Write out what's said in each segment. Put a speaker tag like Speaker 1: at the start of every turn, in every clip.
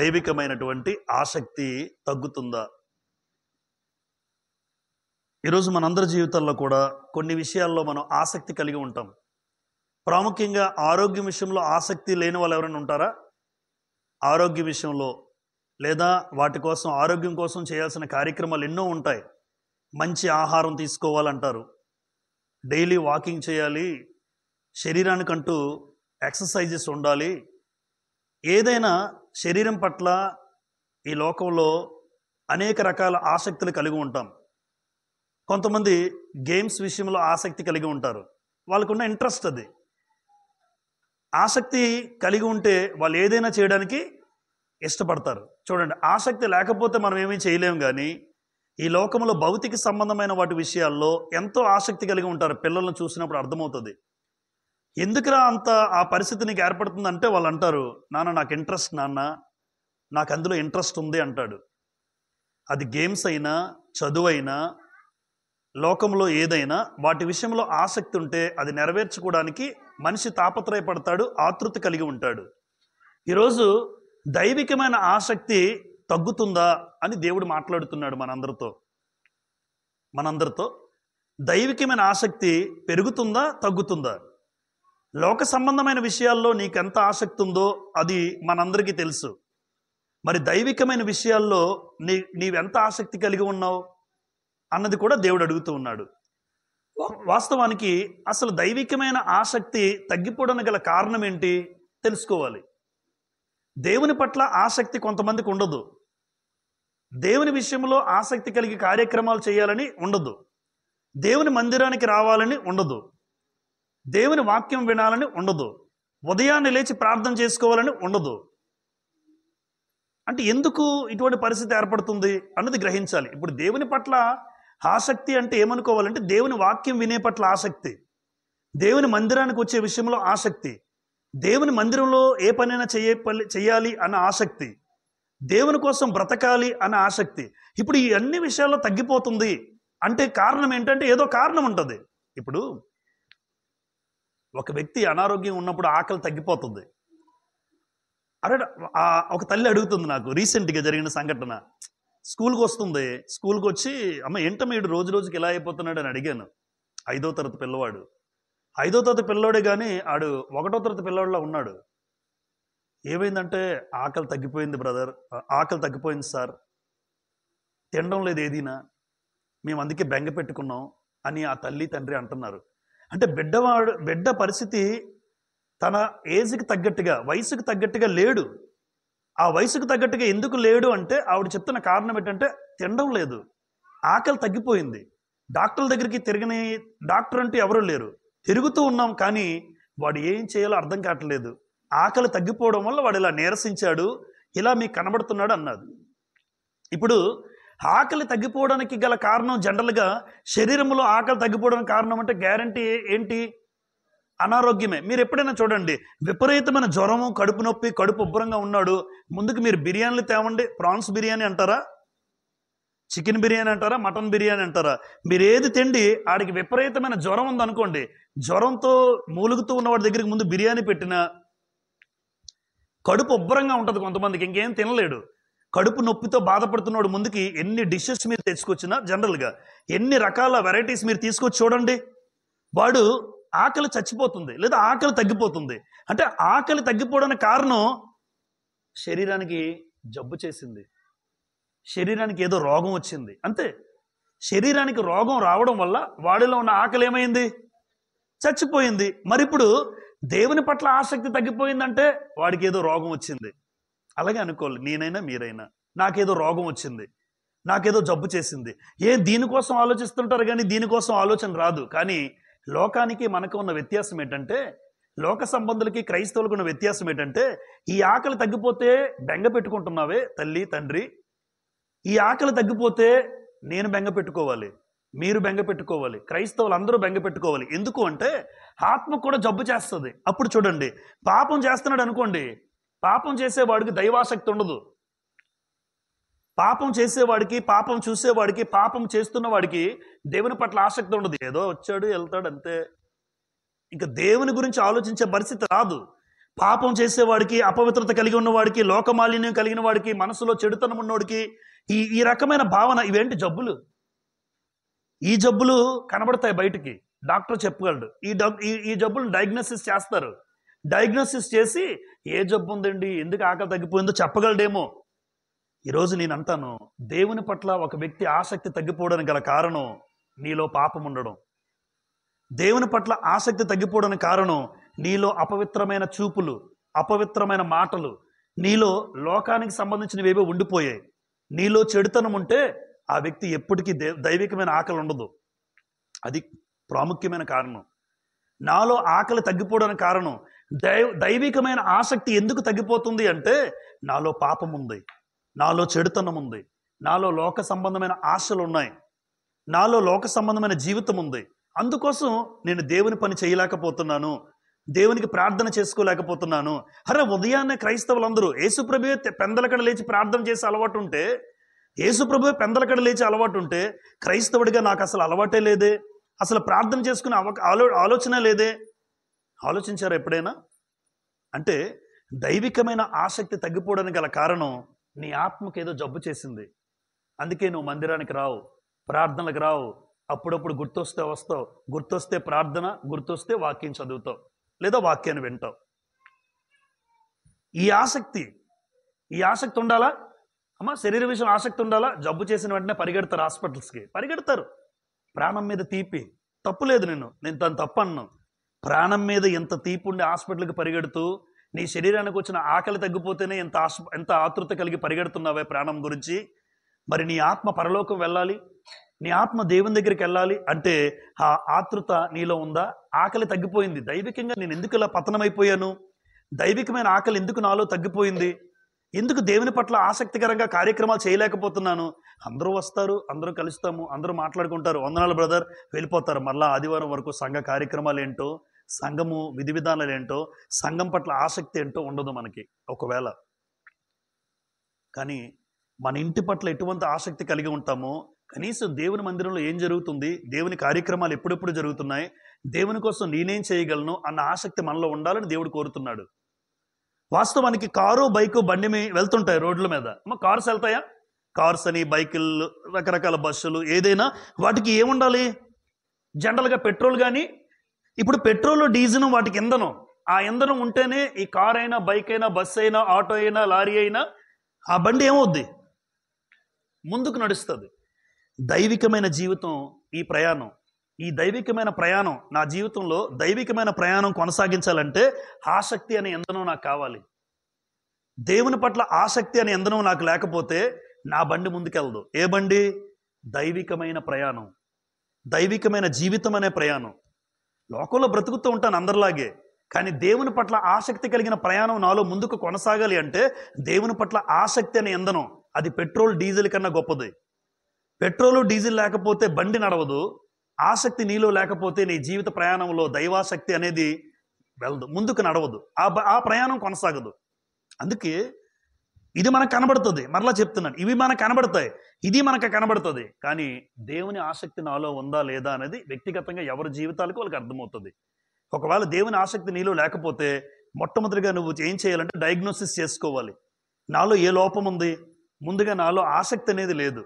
Speaker 1: దైవికమైనటువంటి ఆసక్తి తగ్గుతుందా? ఈరోజు మనందరి జీవితాల్లో కూడా కొన్ని విషయాల్లో మనం ఆసక్తి కలిగి ఉంటాం. ప్రాముఖ్యంగా ఆరోగ్యం విషయంలో ఆసక్తి లేని వాళ్ళు ఎవరైనా ఉంటారా? ఆరోగ్య విషయంలో లేదా వాటి కోసం ఆరోగ్యం కోసం చేయాల్సిన కార్యక్రమాలు ఎన్నో ఉంటాయి. మంచి ఆహారం తీసుకోవాలంటారు, డైలీ వాకింగ్ చేయాలి, శరీరానికంటూ ఎక్సర్సైజెస్ ఉండాలి. ఏదైనా శరీరం పట్ల ఈ లోకంలో అనేక రకాల ఆసక్తులు కలిగి ఉంటాం. కొంతమంది గేమ్స్ విషయంలో ఆసక్తి కలిగి ఉంటారు. వాళ్ళకున్న ఇంట్రెస్ట్ అది. ఆసక్తి కలిగి ఉంటే వాళ్ళు ఏదైనా చేయడానికి ఇష్టపడతారు. చూడండి, ఆసక్తి లేకపోతే మనం ఏమీ చేయలేము. కానీ ఈ లోకంలో భౌతిక సంబంధమైన వాటి విషయాల్లో ఎంతో ఆసక్తి కలిగి ఉంటారు. పిల్లలను చూసినప్పుడు అర్థమవుతుంది. ఎందుకురా అంత ఆ పరిస్థితి నీకు ఏర్పడుతుందంటే వాళ్ళు అంటారు, నాన్న నాకు ఇంట్రెస్ట్, నాన్న నాకు అందులో ఇంట్రెస్ట్ ఉంది అంటాడు. అది గేమ్స్ అయినా చదువు అయినా లోకంలో ఏదైనా వాటి విషయంలో ఆసక్తి ఉంటే అది నెరవేర్చుకోవడానికి మనిషి తాపత్రయపడతాడు, ఆతృత కలిగి ఉంటాడు. ఈరోజు దైవికమైన ఆసక్తి తగ్గుతుందా అని దేవుడు మాట్లాడుతున్నాడు మనందరితో. దైవికమైన ఆసక్తి పెరుగుతుందా తగ్గుతుందా? లోక సంబంధమైన విషయాల్లో నీకెంత ఆసక్తి ఉందో అది మనందరికీ తెలుసు. మరి దైవికమైన విషయాల్లో నీవెంత ఆసక్తి కలిగి ఉన్నావు అన్నది కూడా దేవుడు అడుగుతూ ఉన్నాడు. వాస్తవానికి అసలు దైవికమైన ఆసక్తి తగ్గిపోవడానికి గల కారణం ఏంటి తెలుసుకోవాలి. దేవుని పట్ల ఆసక్తి కొంతమందికి ఉండదు. దేవుని విషయంలో ఆసక్తి కలిగి కార్యక్రమాలు చేయాలని ఉండదు. దేవుని మందిరానికి రావాలని ఉండదు. దేవుని వాక్యం వినాలని ఉండదు. ఉదయాన్నే లేచి ప్రార్థన చేసుకోవాలని ఉండదు. అంటే ఎందుకు ఇటువంటి పరిస్థితి ఏర్పడుతుంది అన్నది గ్రహించాలి. ఇప్పుడు దేవుని పట్ల ఆసక్తి అంటే ఏమనుకోవాలంటే దేవుని వాక్యం వినే పట్ల ఆసక్తి, దేవుని మందిరానికి వచ్చే విషయంలో ఆసక్తి, దేవుని మందిరంలో ఏ పనైనా చేయాలి అన్న ఆసక్తి, దేవుని కోసం బ్రతకాలి అన్న ఆసక్తి. ఇప్పుడు ఈ అన్ని విషయాల్లో తగ్గిపోతుంది అంటే కారణం ఏంటంటే ఏదో కారణం ఉంటుంది. ఇప్పుడు ఒక వ్యక్తి అనారోగ్యం ఉన్నప్పుడు ఆకలి తగ్గిపోతుంది. అరే, ఒక తల్లి అడుగుతుంది, నాకు రీసెంట్గా జరిగిన సంఘటన. స్కూల్కి వస్తుంది. స్కూల్కి వచ్చి, అమ్మ ఏంటమ్మా వీడు రోజు రోజుకి ఇలా అయిపోతున్నాడు అని అడిగాను. 5వ తరగతి పిల్లవాడు. 5వ తరగతి పిల్లవాడే కానీ ఆడు 1వ తరగతి పిల్లవాడిలా ఉన్నాడు. ఏమైందంటే ఆకలి తగ్గిపోయింది బ్రదర్, ఆకలి తగ్గిపోయింది సార్, తినడం లేదు ఏదీనా, మేము అందుకే బెంగ పెట్టుకున్నాం అని ఆ తల్లి తండ్రి అంటున్నారు. అంటే బిడ్డ పరిస్థితి తన ఏజ్కి తగ్గట్టుగా, వయసుకు తగ్గట్టుగా లేడు. ఆ వయసుకు తగ్గట్టుగా ఎందుకు లేడు అంటే ఆవిడ చెప్తున్న కారణం ఏంటంటే తినడం లేదు, ఆకలి తగ్గిపోయింది. డాక్టర్ల దగ్గరికి తిరగని డాక్టర్ అంటూ ఎవరూ లేరు. తిరుగుతూ ఉన్నాం కానీ వాడు ఏం చేయాలో అర్థం కావట్లేదు. ఆకలి తగ్గిపోవడం వల్ల వాడు ఇలా నీరసించాడు, ఇలా మీకు కనబడుతున్నాడు అన్నది. ఇప్పుడు ఆకలి తగ్గిపోవడానికి గల కారణం జనరల్గా శరీరంలో ఆకలి తగ్గిపోవడానికి కారణం అంటే గ్యారంటీ ఏంటి? అనారోగ్యమే. మీరు ఎప్పుడైనా చూడండి, విపరీతమైన జ్వరము, కడుపు నొప్పి, కడుపు ఉబ్బరంగా ఉన్నాడు, ముందుకు మీరు బిర్యానీలు తేవండి. ప్రాన్స్ బిర్యానీ అంటారా, చికెన్ బిర్యానీ అంటారా, మటన్ బిర్యానీ అంటారా, మీరు ఏది తిండి ఆడికి విపరీతమైన జ్వరం ఉందనుకోండి, జ్వరంతో మూలుగుతూ ఉన్నవాడి దగ్గరికి ముందు బిర్యానీ పెట్టినా కడుపు ఉబ్బరంగా ఉంటుంది. కొంతమందికి ఇంకేం తినలేడు. కడుపు నొప్పితో బాధపడుతున్నాడు ముందుకి ఎన్ని డిషెస్ మీరు తెచ్చుకొచ్చినా, జనరల్గా ఎన్ని రకాల వెరైటీస్ మీరు తీసుకొచ్చి చూడండి, వాడు ఆకలి చచ్చిపోతుంది లేదా ఆకలి తగ్గిపోతుంది. అంటే ఆకలి తగ్గిపోవడానికి కారణం శరీరానికి జబ్బు చేసింది, శరీరానికి ఏదో రోగం వచ్చింది అంతే. శరీరానికి రోగం రావడం వల్ల వాడిలో ఉన్న ఆకలి ఏమైంది? చచ్చిపోయింది. మరి ఇప్పుడు దేవుని పట్ల ఆసక్తి తగ్గిపోయిందంటే వాడికి ఏదో రోగం వచ్చింది. అలాగే అనుకోవాలి, నేనైనా మీరైనా, నాకేదో రోగం వచ్చింది, నాకేదో జబ్బు చేసింది. దీనికోసం ఆలోచిస్తుంటారు కానీ దీనికోసం ఆలోచన రాదు. కానీ లోకానికి మనకు ఉన్న వ్యత్యాసం ఏంటంటే, లోక సంబంధులకి క్రైస్తవులకు ఉన్న వ్యత్యాసం ఏంటంటే, ఈ ఆకలి తగ్గిపోతే బెంగ పెట్టుకుంటున్నావే తల్లి తండ్రి, ఈ ఆకలి తగ్గిపోతే నేను బెంగ పెట్టుకోవాలి, మీరు బెంగ పెట్టుకోవాలి, క్రైస్తవులు అందరూ బెంగ పెట్టుకోవాలి. ఎందుకు అంటే ఆత్మ కూడా జబ్బు చేస్తుంది. అప్పుడు చూడండి, పాపం చేస్తున్నాడు అనుకోండి, పాపం చేసేవాడికి దైవాసక్తి ఉండదు. పాపం చేసేవాడికి, పాపం చూసేవాడికి, పాపం చేస్తున్న వాడికి దేవుని పట్ల ఆసక్తి ఉండదు. ఏదో వచ్చాడు వెళ్తాడు అంతే. ఇంకా దేవుని గురించి ఆలోచించే పరిస్థితి రాదు. పాపం చేసేవాడికి, అపవిత్రత కలిగి ఉన్నవాడికి, లోకమాలిన్యం కలిగిన వాడికి, మనసులో చెడుతనం ఉన్నవాడికి ఈ రకమైన భావన, ఇవేంటి జబ్బులు? ఈ జబ్బులు కనబడతాయి బయటికి, డాక్టర్ చెప్పగలడు. ఈ జబ్బులు డయాగ్నోసిస్ చేస్తారు. డయాగ్నోసిస్ చేసి ఏ జబ్బు ఉందండి, ఎందుకు ఆకలి తగ్గిపోయిందో చెప్పగలడేమో. ఈరోజు నేను అంటాను, దేవుని పట్ల ఒక వ్యక్తి ఆసక్తి తగ్గిపోవడానికి గల కారణం నీలో పాపం ఉండడం. దేవుని పట్ల ఆసక్తి తగ్గిపోవడానికి కారణం నీలో అపవిత్రమైన చూపులు, అపవిత్రమైన మాటలు, నీలో లోకానికి సంబంధించినవేవో ఉండిపోయాయి. నీలో చెడుతనం ఉంటే ఆ వ్యక్తి ఎప్పటికీ దైవికమైన ఆకలి ఉండదు. అది ప్రాముఖ్యమైన కారణం. నాలో ఆకలి తగ్గిపోవడానికి కారణం, దైవికమైన ఆసక్తి ఎందుకు తగ్గిపోతుంది అంటే నాలో పాపం ఉంది, నాలో చెడుతనం ఉంది, నాలో లోక సంబంధమైన ఆశలు ఉన్నాయి, నాలో లోక సంబంధమైన జీవితం ఉంది. అందుకోసం నేను దేవుని పని చేయలేకపోతున్నాను, దేవునికి ప్రార్థన చేసుకోలేకపోతున్నాను. అరే, ఉదయాన్నే క్రైస్తవులందరూ యేసుప్రభువే పెందలకడ లేచి ప్రార్థన చేసే అలవాటు ఉంటే, యేసుప్రభువే పెందలకడ లేచి అలవాటు ఉంటే, క్రైస్తవుడిగా నాకు అసలు అలవాటే లేదే, అసలు ప్రార్థన చేసుకునే ఆలోచన లేదే. ఆలోచించారా ఎప్పుడైనా? అంటే దైవికమైన ఆసక్తి తగ్గిపోవడానికి గల కారణం నీ ఆత్మకి ఏదో జబ్బు చేసింది. అందుకే నువ్వు మందిరానికి రావు, ప్రార్థనలకు రావు. అప్పుడప్పుడు గుర్తొస్తే వస్తావు, గుర్తొస్తే ప్రార్థన, గుర్తొస్తే వాక్యం చదువుతావు, లేదా వాక్యాన్ని వింటావు. ఈ ఆసక్తి ఉండాలా అమ్మా? శరీర విషయం ఆసక్తి ఉండాలా? జబ్బు చేసిన వెంటనే పరిగెడతారు, హాస్పిటల్స్కి పరిగెడతారు. ప్రాణం మీద తీపి, తప్పు లేదు, నేను తను తప్పు అన్నాను. ప్రాణం మీద ఎంత తీపి ఉండి హాస్పిటల్కి పరిగెడుతూ, నీ శరీరానికి వచ్చిన ఆకలి తగ్గిపోతేనే ఎంత ఆతృత కలిగి పరిగెడుతున్నావే ప్రాణం గురించి. మరి నీ ఆత్మ పరలోకం వెళ్ళాలి, నీ ఆత్మ దేవుని దగ్గరికి వెళ్ళాలి అంటే ఆ ఆతృత నీలో ఉందా? ఆకలి తగ్గిపోయింది. దైవికంగా నేను ఎందుకు ఇలా పతనమైపోయాను? దైవికమైన ఆకలి ఎందుకు నాలో తగ్గిపోయింది? ఎందుకు దేవుని పట్ల ఆసక్తికరంగా కార్యక్రమాలు చేయలేకపోతున్నాను? అందరూ వస్తారు, అందరూ కలుస్తాము, అందరూ మాట్లాడుకుంటారు, వందనాలు బ్రదర్, వెళ్ళిపోతారు. మళ్ళా ఆదివారం వరకు సంఘ కార్యక్రమాలు ఏంటో, సంఘము విధి విధానాలు ఏంటో, సంఘం పట్ల ఆసక్తి ఏంటో ఉండదు మనకి ఒకవేళ. కానీ మన ఇంటి పట్ల ఎటువంటి ఆసక్తి కలిగి ఉంటామో, కనీసం దేవుని మందిరంలో ఏం జరుగుతుంది, దేవుని కార్యక్రమాలు ఎప్పుడెప్పుడు జరుగుతున్నాయి, దేవుని కోసం నేనేం చేయగలను అన్న ఆసక్తి మనలో ఉండాలని దేవుడు కోరుతున్నాడు. వాస్తవానికి కారు, బైకు, బండి వెళ్తుంటాయి రోడ్ల మీద. కార్స్ వెళ్తాయా? కార్స్ అని, బైకులు, రకరకాల బస్సులు, ఏదైనా వాటికి ఏముండాలి? జనరల్గా పెట్రోల్. కానీ ఇప్పుడు పెట్రోల్, డీజిల్ వాటికి ఇంధనం. ఆ ఇంధనం ఉంటేనే ఈ కార్ అయినా, బైక్ అయినా, బస్సు అయినా, ఆటో అయినా, లారీ అయినా ఆ బండి ఏమవుద్ది? ముందుకు నడుస్తుంది. దైవికమైన జీవితం ఈ ప్రయాణం. ఈ దైవికమైన ప్రయాణం నా జీవితంలో దైవికమైన ప్రయాణం కొనసాగించాలంటే ఆసక్తి అనే ఇంధనం నాకు కావాలి. దేవుని పట్ల ఆసక్తి అనే ఇంధనం నాకు లేకపోతే నా బండి ముందుకెళ్ళదు. ఏ బండి? దైవికమైన ప్రయాణం, దైవికమైన జీవితం అనే ప్రయాణం. లోకంలో బ్రతుకుతూ ఉంటాను అందరిలాగే, కానీ దేవుని పట్ల ఆసక్తి కలిగిన ప్రయాణం నాలో ముందుకు కొనసాగాలి అంటే దేవుని పట్ల ఆసక్తి అనే ఇంధనం, అది పెట్రోల్, డీజిల్ కన్నా గొప్పది. పెట్రోలు, డీజిల్ లేకపోతే బండి నడవదు. ఆసక్తి నీలో లేకపోతే నీ జీవిత ప్రయాణంలో దైవాసక్తి అనేది వెళ్ళదు, ముందుకు నడవదు, ఆ ప్రయాణం కొనసాగదు. అందుకే ఇది మనకు కనబడుతుంది. మరలా చెప్తున్నాను, ఇవి మనకు కనబడతాయి, ఇది మనకు కనబడుతుంది. కానీ దేవుని ఆసక్తి నాలో ఉందా లేదా అనేది వ్యక్తిగతంగా ఎవరి జీవితాలకు వాళ్ళకి అర్థమవుతుంది. ఒకవేళ దేవుని ఆసక్తి నీలో లేకపోతే మొట్టమొదటిగా నువ్వు ఏం చేయాలంటే డయాగ్నోసిస్ చేసుకోవాలి. నాలో ఏ లోపం ఉంది? ముందుగా నాలో ఆసక్తి అనేది లేదు.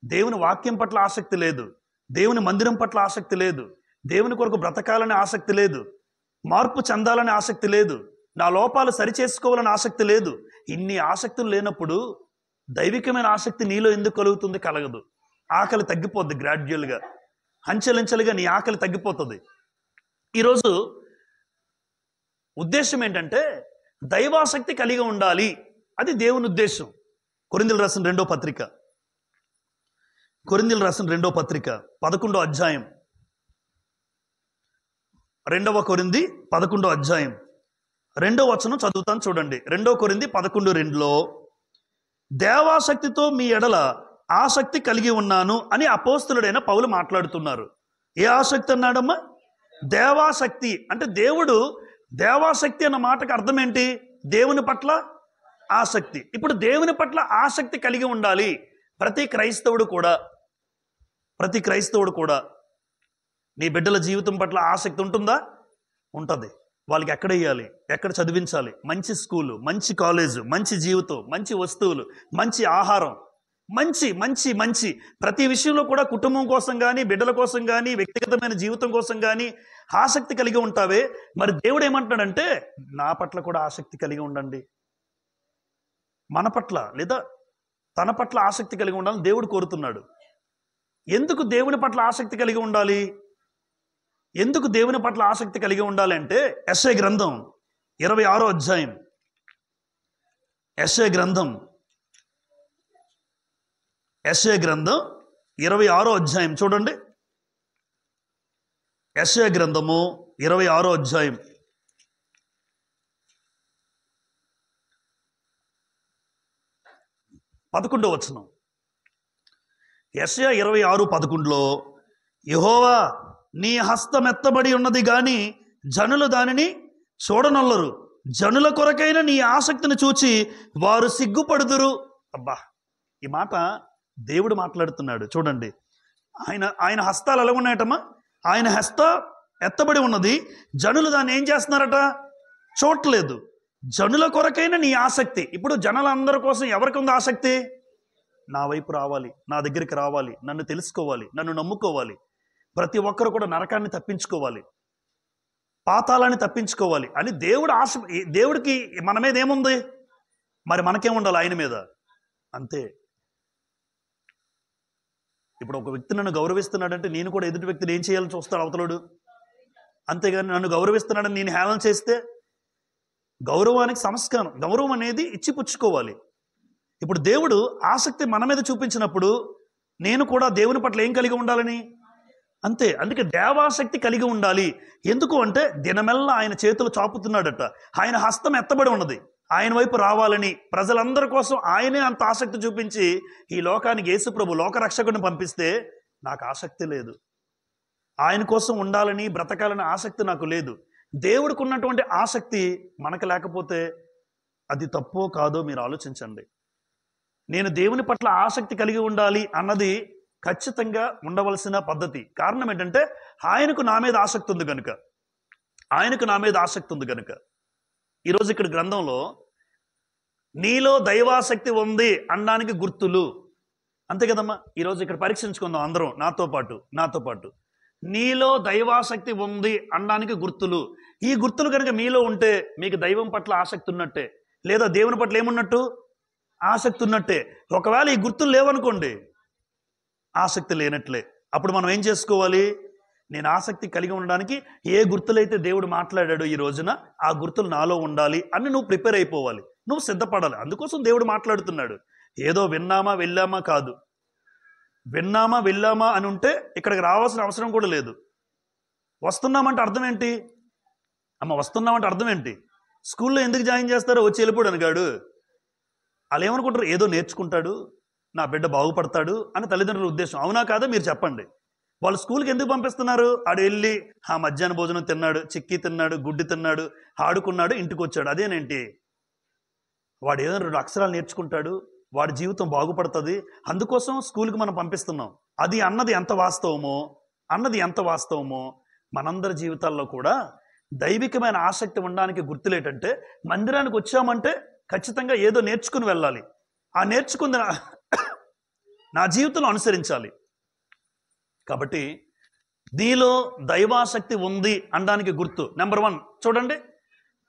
Speaker 1: దేవుని వాక్యం పట్ల ఆసక్తి లేదు, దేవుని మందిరం పట్ల ఆసక్తి లేదు, దేవుని కొరకు బ్రతకాలని ఆసక్తి లేదు, మార్పు చెందాలని ఆసక్తి లేదు, నా లోపాలు సరిచేసుకోవాలని ఆసక్తి లేదు. ఇన్ని ఆసక్తులు లేనప్పుడు దైవికమైన ఆసక్తి నీలో ఎందుకు కలుగుతుంది? కలగదు. ఆకలి తగ్గిపోద్ది గ్రాడ్యువల్గా, అంచెలంచెలుగా నీ ఆకలి తగ్గిపోతుంది. ఈరోజు ఉద్దేశం ఏంటంటే దైవాసక్తి కలిగి ఉండాలి, అది దేవుని ఉద్దేశం. కొరింథీయులకు రాసిన రెండో పత్రిక 11వ అధ్యాయం, 2వ కొరింథీ 11వ అధ్యాయం 2వ వచనం చదువుతాను చూడండి. 2 కొరింథీ 11:2లో దేవాసక్తితో మీ ఎడల ఆసక్తి కలిగి ఉన్నాను అని అపోస్తలుడైన పౌలు మాట్లాడుతున్నారు. ఏ ఆసక్తి అన్నాడమ్మా? దేవాసక్తి. అంటే దేవుడు దేవాసక్తి అన్న మాటకు అర్థం ఏంటి? దేవుని పట్ల ఆసక్తి. ఇప్పుడు దేవుని పట్ల ఆసక్తి కలిగి ఉండాలి ప్రతి క్రైస్తవుడు కూడా. నీ బిడ్డల జీవితం పట్ల ఆసక్తి ఉంటుందా? ఉంటుంది. వాళ్ళకి ఎక్కడ వేయాలి, ఎక్కడ చదివించాలి, మంచి స్కూలు, మంచి కాలేజు, మంచి జీవితం, మంచి వస్తువులు, మంచి ఆహారం, మంచి మంచి మంచి ప్రతి విషయంలో కూడా కుటుంబం కోసం కానీ, బిడ్డల కోసం కానీ, వ్యక్తిగతమైన జీవితం కోసం కానీ ఆసక్తి కలిగి ఉంటావే. మరి దేవుడు ఏమంటున్నాడంటే నా పట్ల కూడా ఆసక్తి కలిగి ఉండండి. మన పట్ల లేదా తన పట్ల ఆసక్తి కలిగి ఉండాలని దేవుడు కోరుతున్నాడు. ఎందుకు దేవుని పట్ల ఆసక్తి కలిగి ఉండాలి? ఎందుకు దేవుని పట్ల ఆసక్తి కలిగి ఉండాలి అంటే యెషయా గ్రంథం 26వ అధ్యాయం, యెషయా గ్రంథం 26వ అధ్యాయం చూడండి. యెషయా గ్రంథము 26వ అధ్యాయం 11వ వచనం. యెషయా 26:11లో యెహోవా నీ హస్తం ఎత్తబడి ఉన్నది గాని జనులు దానిని చూడనొల్లరు, జనుల కొరకైన నీ ఆసక్తిని చూచి వారు సిగ్గుపడుదురు. అబ్బా, ఈ మాట దేవుడు మాట్లాడుతున్నాడు చూడండి. ఆయన హస్తాలు ఎలా ఉన్నాయటమ్మా? ఆయన హస్త ఎత్తబడి ఉన్నది, జనులు దాన్ని ఏం చేస్తున్నారట? చూడలేదు. జనుల కొరకైన నీ ఆసక్తి. ఇప్పుడు జనులందరి కోసం ఎవరికి ఉంది ఆసక్తి? నా వైపు రావాలి, నా దగ్గరికి రావాలి, నన్ను తెలుసుకోవాలి, నన్ను నమ్ముకోవాలి. ప్రతి ఒక్కరు కూడా నరకాన్ని తప్పించుకోవాలి, పాతాళాన్ని తప్పించుకోవాలి అని దేవుడు ఆశ. దేవుడికి మన మీద ఏముంది? మరి మనకేముండాలి ఆయన మీద? అంతే. ఇప్పుడు ఒక వ్యక్తి నన్ను గౌరవిస్తున్నాడంటే నేను కూడా ఎదుటి వ్యక్తిని ఏం చేయాలని చూస్తాడు అవతలుడు. అంతేగాని నన్ను గౌరవిస్తున్నాడని నేను హేళన చేస్తే, గౌరవానికి సంస్కారం, గౌరవం అనేది ఇచ్చిపుచ్చుకోవాలి. ఇప్పుడు దేవుడు ఆసక్తి మన మీద చూపించినప్పుడు నేను కూడా దేవుని పట్ల ఏం కలిగి ఉండాలని? అంతే. అందుకే దేవాసక్తి కలిగి ఉండాలి. ఎందుకు అంటే దినమెల్లా ఆయన చేతులు చాపుతున్నాడట, ఆయన హస్తం ఎత్తబడి ఉన్నది, ఆయన వైపు రావాలని. ప్రజలందరి కోసం ఆయనే అంత ఆసక్తి చూపించి ఈ లోకానికి యేసుప్రభు లోకరక్షకుడిని పంపిస్తే నాకు ఆసక్తి లేదు. ఆయన కోసం ఉండాలని, బ్రతకాలని ఆసక్తి నాకు లేదు. దేవుడికి ఉన్నటువంటి ఆసక్తి మనకు లేకపోతే అది తప్పో కాదో మీరు ఆలోచించండి. నేను దేవుని పట్ల ఆసక్తి కలిగి ఉండాలి అన్నది ఖచ్చితంగా ఉండవలసిన పద్ధతి. కారణం ఏంటంటే ఆయనకు నా మీద ఆసక్తి ఉంది కనుక, ఆయనకు నా మీద ఆసక్తి ఉంది కనుక. ఈరోజు ఇక్కడ గ్రంథంలో నీలో దైవాసక్తి ఉంది అనడానికి గుర్తులు, అంతే కదమ్మా. ఈరోజు ఇక్కడ పరీక్షించుకుందాం అందరం నాతో పాటు. నీలో దైవాసక్తి ఉంది అనడానికి గుర్తులు. ఈ గుర్తులు కనుక మీలో ఉంటే మీకు దైవం పట్ల ఆసక్తి ఉన్నట్టే, లేదా దేవుని పట్ల ఏమున్నట్టు? ఆసక్తి ఉన్నట్టే. ఒకవేళ ఈ గుర్తులు లేవనుకోండి, ఆసక్తి లేనట్లే. అప్పుడు మనం ఏం చేసుకోవాలి? నేను ఆసక్తి కలిగి ఉండడానికి ఏ గుర్తులైతే దేవుడు మాట్లాడాడో ఈ రోజున ఆ గుర్తులు నాలో ఉండాలి అని నువ్వు ప్రిపేర్ అయిపోవాలి, నువ్వు సిద్ధపడాలి. అందుకోసం దేవుడు మాట్లాడుతున్నాడు. ఏదో విన్నామా వెళ్ళామా కాదు. విన్నామా వెళ్ళామా అని ఉంటే ఇక్కడికి రావాల్సిన అవసరం కూడా లేదు. వస్తున్నామంటే అర్థం ఏంటి? అమ్మ వస్తున్నామంటే అర్థం ఏంటి? స్కూల్లో ఎందుకు జాయిన్ చేస్తారో వచ్చి వెళ్ళిపోడు అనగాడు. వాళ్ళు ఏమనుకుంటారు? ఏదో నేర్చుకుంటాడు, నా బిడ్డ బాగుపడతాడు అని తల్లిదండ్రుల ఉద్దేశం. అవునా కాదా మీరు చెప్పండి. వాళ్ళు స్కూల్కి ఎందుకు పంపిస్తున్నారు? ఆడు వెళ్ళి ఆ మధ్యాహ్న భోజనం తిన్నాడు, చిక్కీ తిన్నాడు, గుడ్డి తిన్నాడు, ఆడుకున్నాడు, ఇంటికి వచ్చాడు. అదేనేంటి? వాడు ఏదైనా 2 అక్షరాలు నేర్చుకుంటాడు, వాడి జీవితం బాగుపడుతుంది, అందుకోసం స్కూల్కి మనం పంపిస్తున్నాం. అది అన్నది ఎంత వాస్తవమో మనందరి జీవితాల్లో కూడా దైవికమైన ఆసక్తి ఉండడానికి గుర్తులేటంటే మందిరానికి వచ్చామంటే ఖచ్చితంగా ఏదో నేర్చుకుని వెళ్ళాలి. ఆ నేర్చుకుంది నా జీవితంలో అనుసరించాలి. కాబట్టి నీలో దైవాసక్తి ఉంది అనడానికి గుర్తు నెంబర్ 1 చూడండి,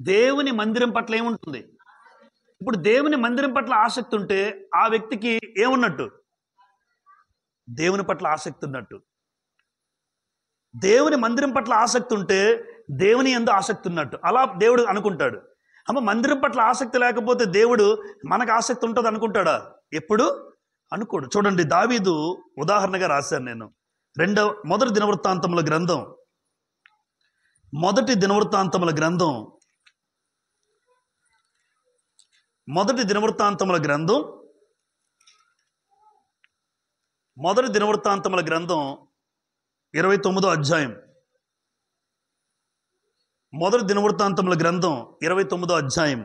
Speaker 1: దేవుని మందిరం పట్ల ఏముంటుంది? ఇప్పుడు దేవుని మందిరం పట్ల ఆసక్తి ఉంటే ఆ వ్యక్తికి ఏమున్నట్టు? దేవుని పట్ల ఆసక్తి ఉన్నట్టు. దేవుని మందిరం పట్ల ఆసక్తి ఉంటే దేవుని యందు ఆసక్తి ఉన్నట్టు. అలా దేవుడు అనుకుంటాడు. అమ్మ మందిరం పట్ల ఆసక్తి లేకపోతే దేవుడు మనకు ఆసక్తి ఉంటుంది అనుకుంటాడా? ఎప్పుడు అనుకోడు. చూడండి, దావీదు ఉదాహరణగా రాశాను నేను. మొదటి దినవృత్తాంతముల గ్రంథం 29వ అధ్యాయం. మొదటి దినవృత్తాంతముల గ్రంథం 29వ అధ్యాయం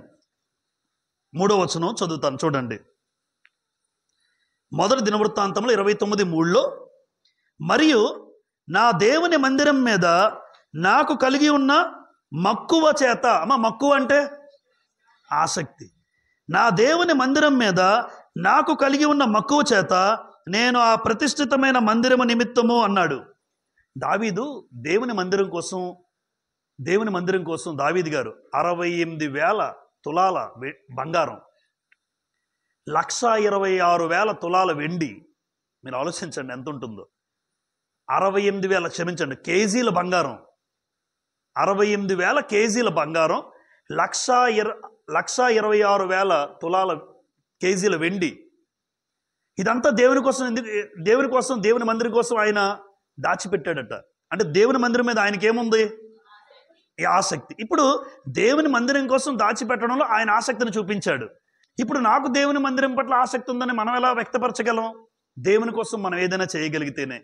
Speaker 1: 3వ వచనం చదువుతాను చూడండి. మొదటి దినవృత్తాంతములు 29:3లో మరియు నా దేవుని మందిరం మీద నాకు కలిగి ఉన్న మక్కువ చేత. మక్కువ అంటే ఆసక్తి. నా దేవుని మందిరం మీద నాకు కలిగి ఉన్న మక్కువ చేత నేను ఆ ప్రతిష్ఠితమైన మందిరము నిమిత్తము అన్నాడు. దావీదు దేవుని మందిరం కోసం దావీదు గారు 68,000 తులాల బంగారం, 1,26,000 తులాల వెండి. మీరు ఆలోచించండి ఎంత ఉంటుందో. 68,000 కేజీల బంగారం, 68,000 కేజీల బంగారం, 1,26,000 తులాల కేజీల వెండి. ఇదంతా దేవుని కోసం దేవుని మందిరం కోసం ఆయన దాచిపెట్టాడట. అంటే దేవుని మందిరం మీద ఆయనకి ఏముంది? ఈ ఆసక్తి. ఇప్పుడు దేవుని మందిరం కోసం దాచిపెట్టడంలో ఆయన ఆసక్తిని చూపించాడు. ఇప్పుడు నాకు దేవుని మందిరం పట్ల ఆసక్తి ఉందని మనం ఎలా వ్యక్తపరచగలం? దేవుని కోసం మనం ఏదైనా చేయగలిగితేనే.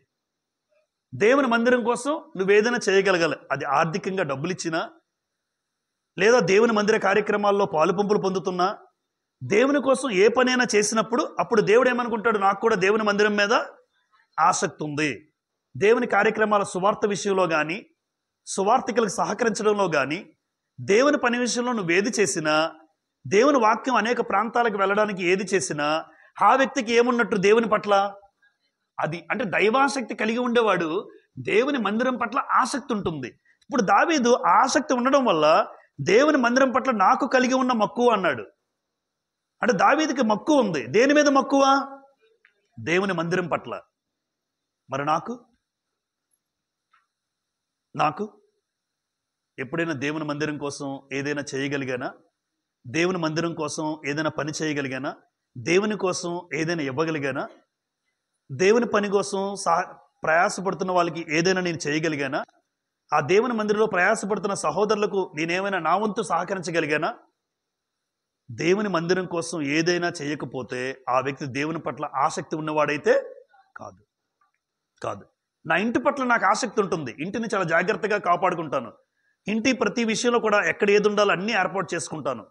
Speaker 1: దేవుని మందిరం కోసం నువ్వేదైనా చేయగలగాలి. అది ఆర్థికంగా డబ్బులు ఇచ్చినా, లేదా దేవుని మందిర కార్యక్రమాల్లో పాలుపంపులు పొందుతున్నా, దేవుని కోసం ఏ పనైనా చేసినప్పుడు అప్పుడు దేవుడు ఏమనుకుంటాడు? నాకు కూడా దేవుని మందిరం మీద ఆసక్తి ఉంది. దేవుని కార్యక్రమాల సువార్త విషయంలో కానీ, సువార్థికులకు సహకరించడంలో కానీ, దేవుని పని విషయంలో నువ్వేది చేసినా, దేవుని వాక్యం అనేక ప్రాంతాలకు వెళ్ళడానికి ఏది చేసినా ఆ వ్యక్తికి ఏమున్నట్టు? దేవుని పట్ల అది. అంటే దైవాసక్తి కలిగి ఉండేవాడు దేవుని మందిరం పట్ల ఆసక్తి ఉంటుంది. ఇప్పుడు దావీదు ఆసక్తి ఉండడం వల్ల దేవుని మందిరం పట్ల నాకు కలిగి ఉన్న మక్కువ అన్నాడు. అంటే దావీదుకి మక్కువ ఉంది. దేని మీద మక్కువ? దేవుని మందిరం పట్ల. మరి నాకు ఎప్పుడైనా దేవుని మందిరం కోసం ఏదైనా చేయగలిగానా? దేవుని మందిరం కోసం ఏదైనా పని చేయగలిగానా? దేవుని కోసం ఏదైనా ఇవ్వగలిగానా? దేవుని పని కోసం ప్రయాసపడుతున్న వాళ్ళకి ఏదైనా నేను చేయగలిగానా? ఆ దేవుని మందిరంలో ప్రయాసపడుతున్న సహోదరులకు నేనేమైనా నా వంతు సహకరించగలిగానా? దేవుని మందిరం కోసం ఏదైనా చేయకపోతే ఆ వ్యక్తి దేవుని పట్ల ఆసక్తి ఉన్నవాడైతే కాదు. నా ఇంటి పట్ల నాకు ఆసక్తి ఉంటుంది. ఇంటిని చాలా జాగ్రత్తగా కాపాడుకుంటాను. ఇంటి ప్రతి విషయంలో కూడా ఎక్కడ ఏది ఉండాలో అన్నీ ఏర్పాటు చేసుకుంటాను.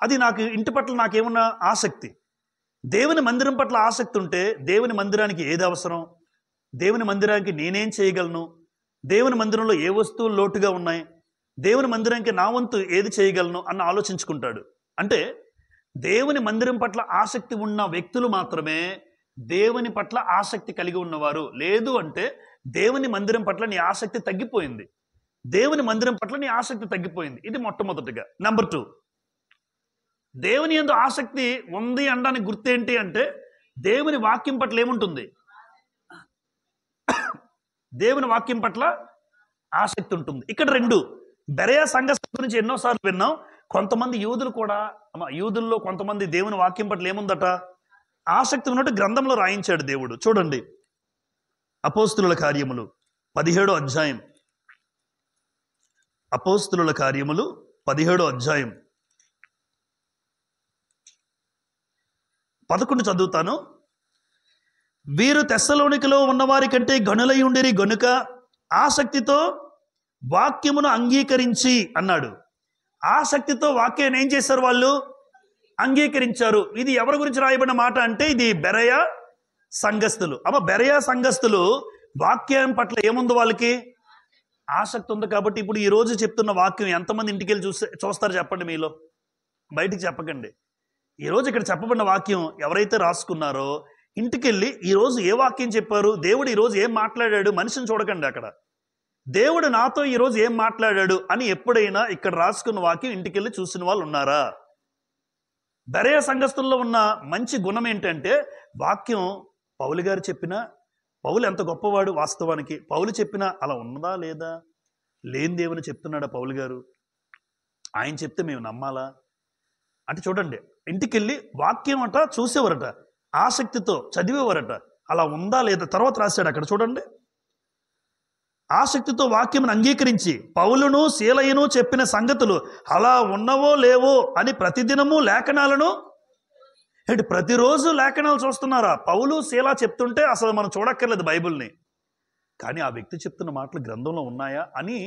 Speaker 1: అది నాకు ఇంటి పట్ల నాకేమన్నా ఆసక్తి. దేవుని మందిరం పట్ల ఆసక్తి ఉంటే దేవుని మందిరానికి ఏది అవసరం, దేవుని మందిరానికి నేనేం చేయగలను, దేవుని మందిరంలో ఏ వస్తువులు లోటుగా ఉన్నాయి, దేవుని మందిరానికి నా వంతు ఏది చేయగలను అన్న ఆలోచించుకుంటాడు. అంటే దేవుని మందిరం పట్ల ఆసక్తి ఉన్న వ్యక్తులు మాత్రమే దేవుని పట్ల ఆసక్తి కలిగి ఉన్నవారు. లేదు అంటే దేవుని మందిరం పట్ల నీ ఆసక్తి తగ్గిపోయింది. దేవుని మందిరం పట్ల నీ ఆసక్తి తగ్గిపోయింది. ఇది మొట్టమొదటిగా. నెంబర్ 2, దేవుని యందు ఆసక్తి ఉంది అనడానికి గుర్తేంటి అంటే దేవుని వాక్యం పట్ల ఏముంటుంది? దేవుని వాక్యం పట్ల ఆసక్తి ఉంటుంది. ఇక్కడ 2 బెరయా సంఘస్థ గురించి ఎన్నోసార్లు విన్నాం. కొంతమంది యూదుల్లో కొంతమంది దేవుని వాక్యం పట్ల ఏముందట? ఆసక్తి ఉన్నట్టు గ్రంథంలో రాయించాడు దేవుడు. చూడండి, అపోస్తుల కార్యములు 17వ అధ్యాయం. అపోస్తుల కార్యములు 17వ అధ్యాయం 11 చదువుతాను. వీరు తెస్సలోనికలో ఉన్నవారి కంటే గనులై ఉండిరి గనుక ఆసక్తితో వాక్యమును అంగీకరించి అన్నాడు. ఆసక్తితో వాక్యాన్ని ఏం చేశారు? వాళ్ళు అంగీకరించారు. ఇది ఎవరి గురించి రాయబడిన మాట అంటే ఇది బెరయా సంఘస్థులు. బెరయా సంఘస్థులు వాక్యం పట్ల ఏముంది? వాళ్ళకి ఆసక్తి ఉంది. కాబట్టి ఇప్పుడు ఈ రోజు చెప్తున్న వాక్యం ఎంతమంది ఇంటికి వెళ్ళి చూస్తారు చెప్పండి? మీలో బయటికి చెప్పకండి. ఈరోజు ఇక్కడ చెప్పబడిన వాక్యం ఎవరైతే రాసుకున్నారో ఇంటికెళ్ళి ఈరోజు ఏ వాక్యం చెప్పారు, దేవుడు ఈరోజు ఏం మాట్లాడాడు, మనిషిని చూడకండి. అక్కడ దేవుడు నాతో ఈరోజు ఏం మాట్లాడాడు అని ఎప్పుడైనా ఇక్కడ రాసుకున్న వాక్యం ఇంటికెళ్ళి చూసిన వాళ్ళు ఉన్నారా? బెరయా సంఘస్థుల్లో ఉన్న మంచి గుణం ఏంటంటే వాక్యం పౌలు గారు చెప్పినా, పౌలు ఎంత గొప్పవాడు వాస్తవానికి, పౌలు చెప్పినా అలా ఉన్నదా లేదా, లేని దేవుని చెప్తున్నాడా పౌలు గారు, ఆయన చెప్తే మేము నమ్మాలా అంటే చూడండి, ఇంటికెళ్ళి వాక్యం అట చూసేవారట, ఆసక్తితో చదివేవారట, అలా ఉందా లేదా. తర్వాత రాశాడు అక్కడ చూడండి, ఆసక్తితో వాక్యం అంగీకరించి పౌలును శీలయును చెప్పిన సంగతులు అలా ఉన్నవో లేవో అని ప్రతిదినము లేఖనాలను ప్రతిరోజు లేఖనాలు చూస్తున్నారా? పౌలు శీల చెప్తుంటే అసలు మనం చూడక్కర్లేదు బైబిల్ని, కానీ ఆ వ్యక్తి చెప్తున్న మాటలు గ్రంథంలో ఉన్నాయా అని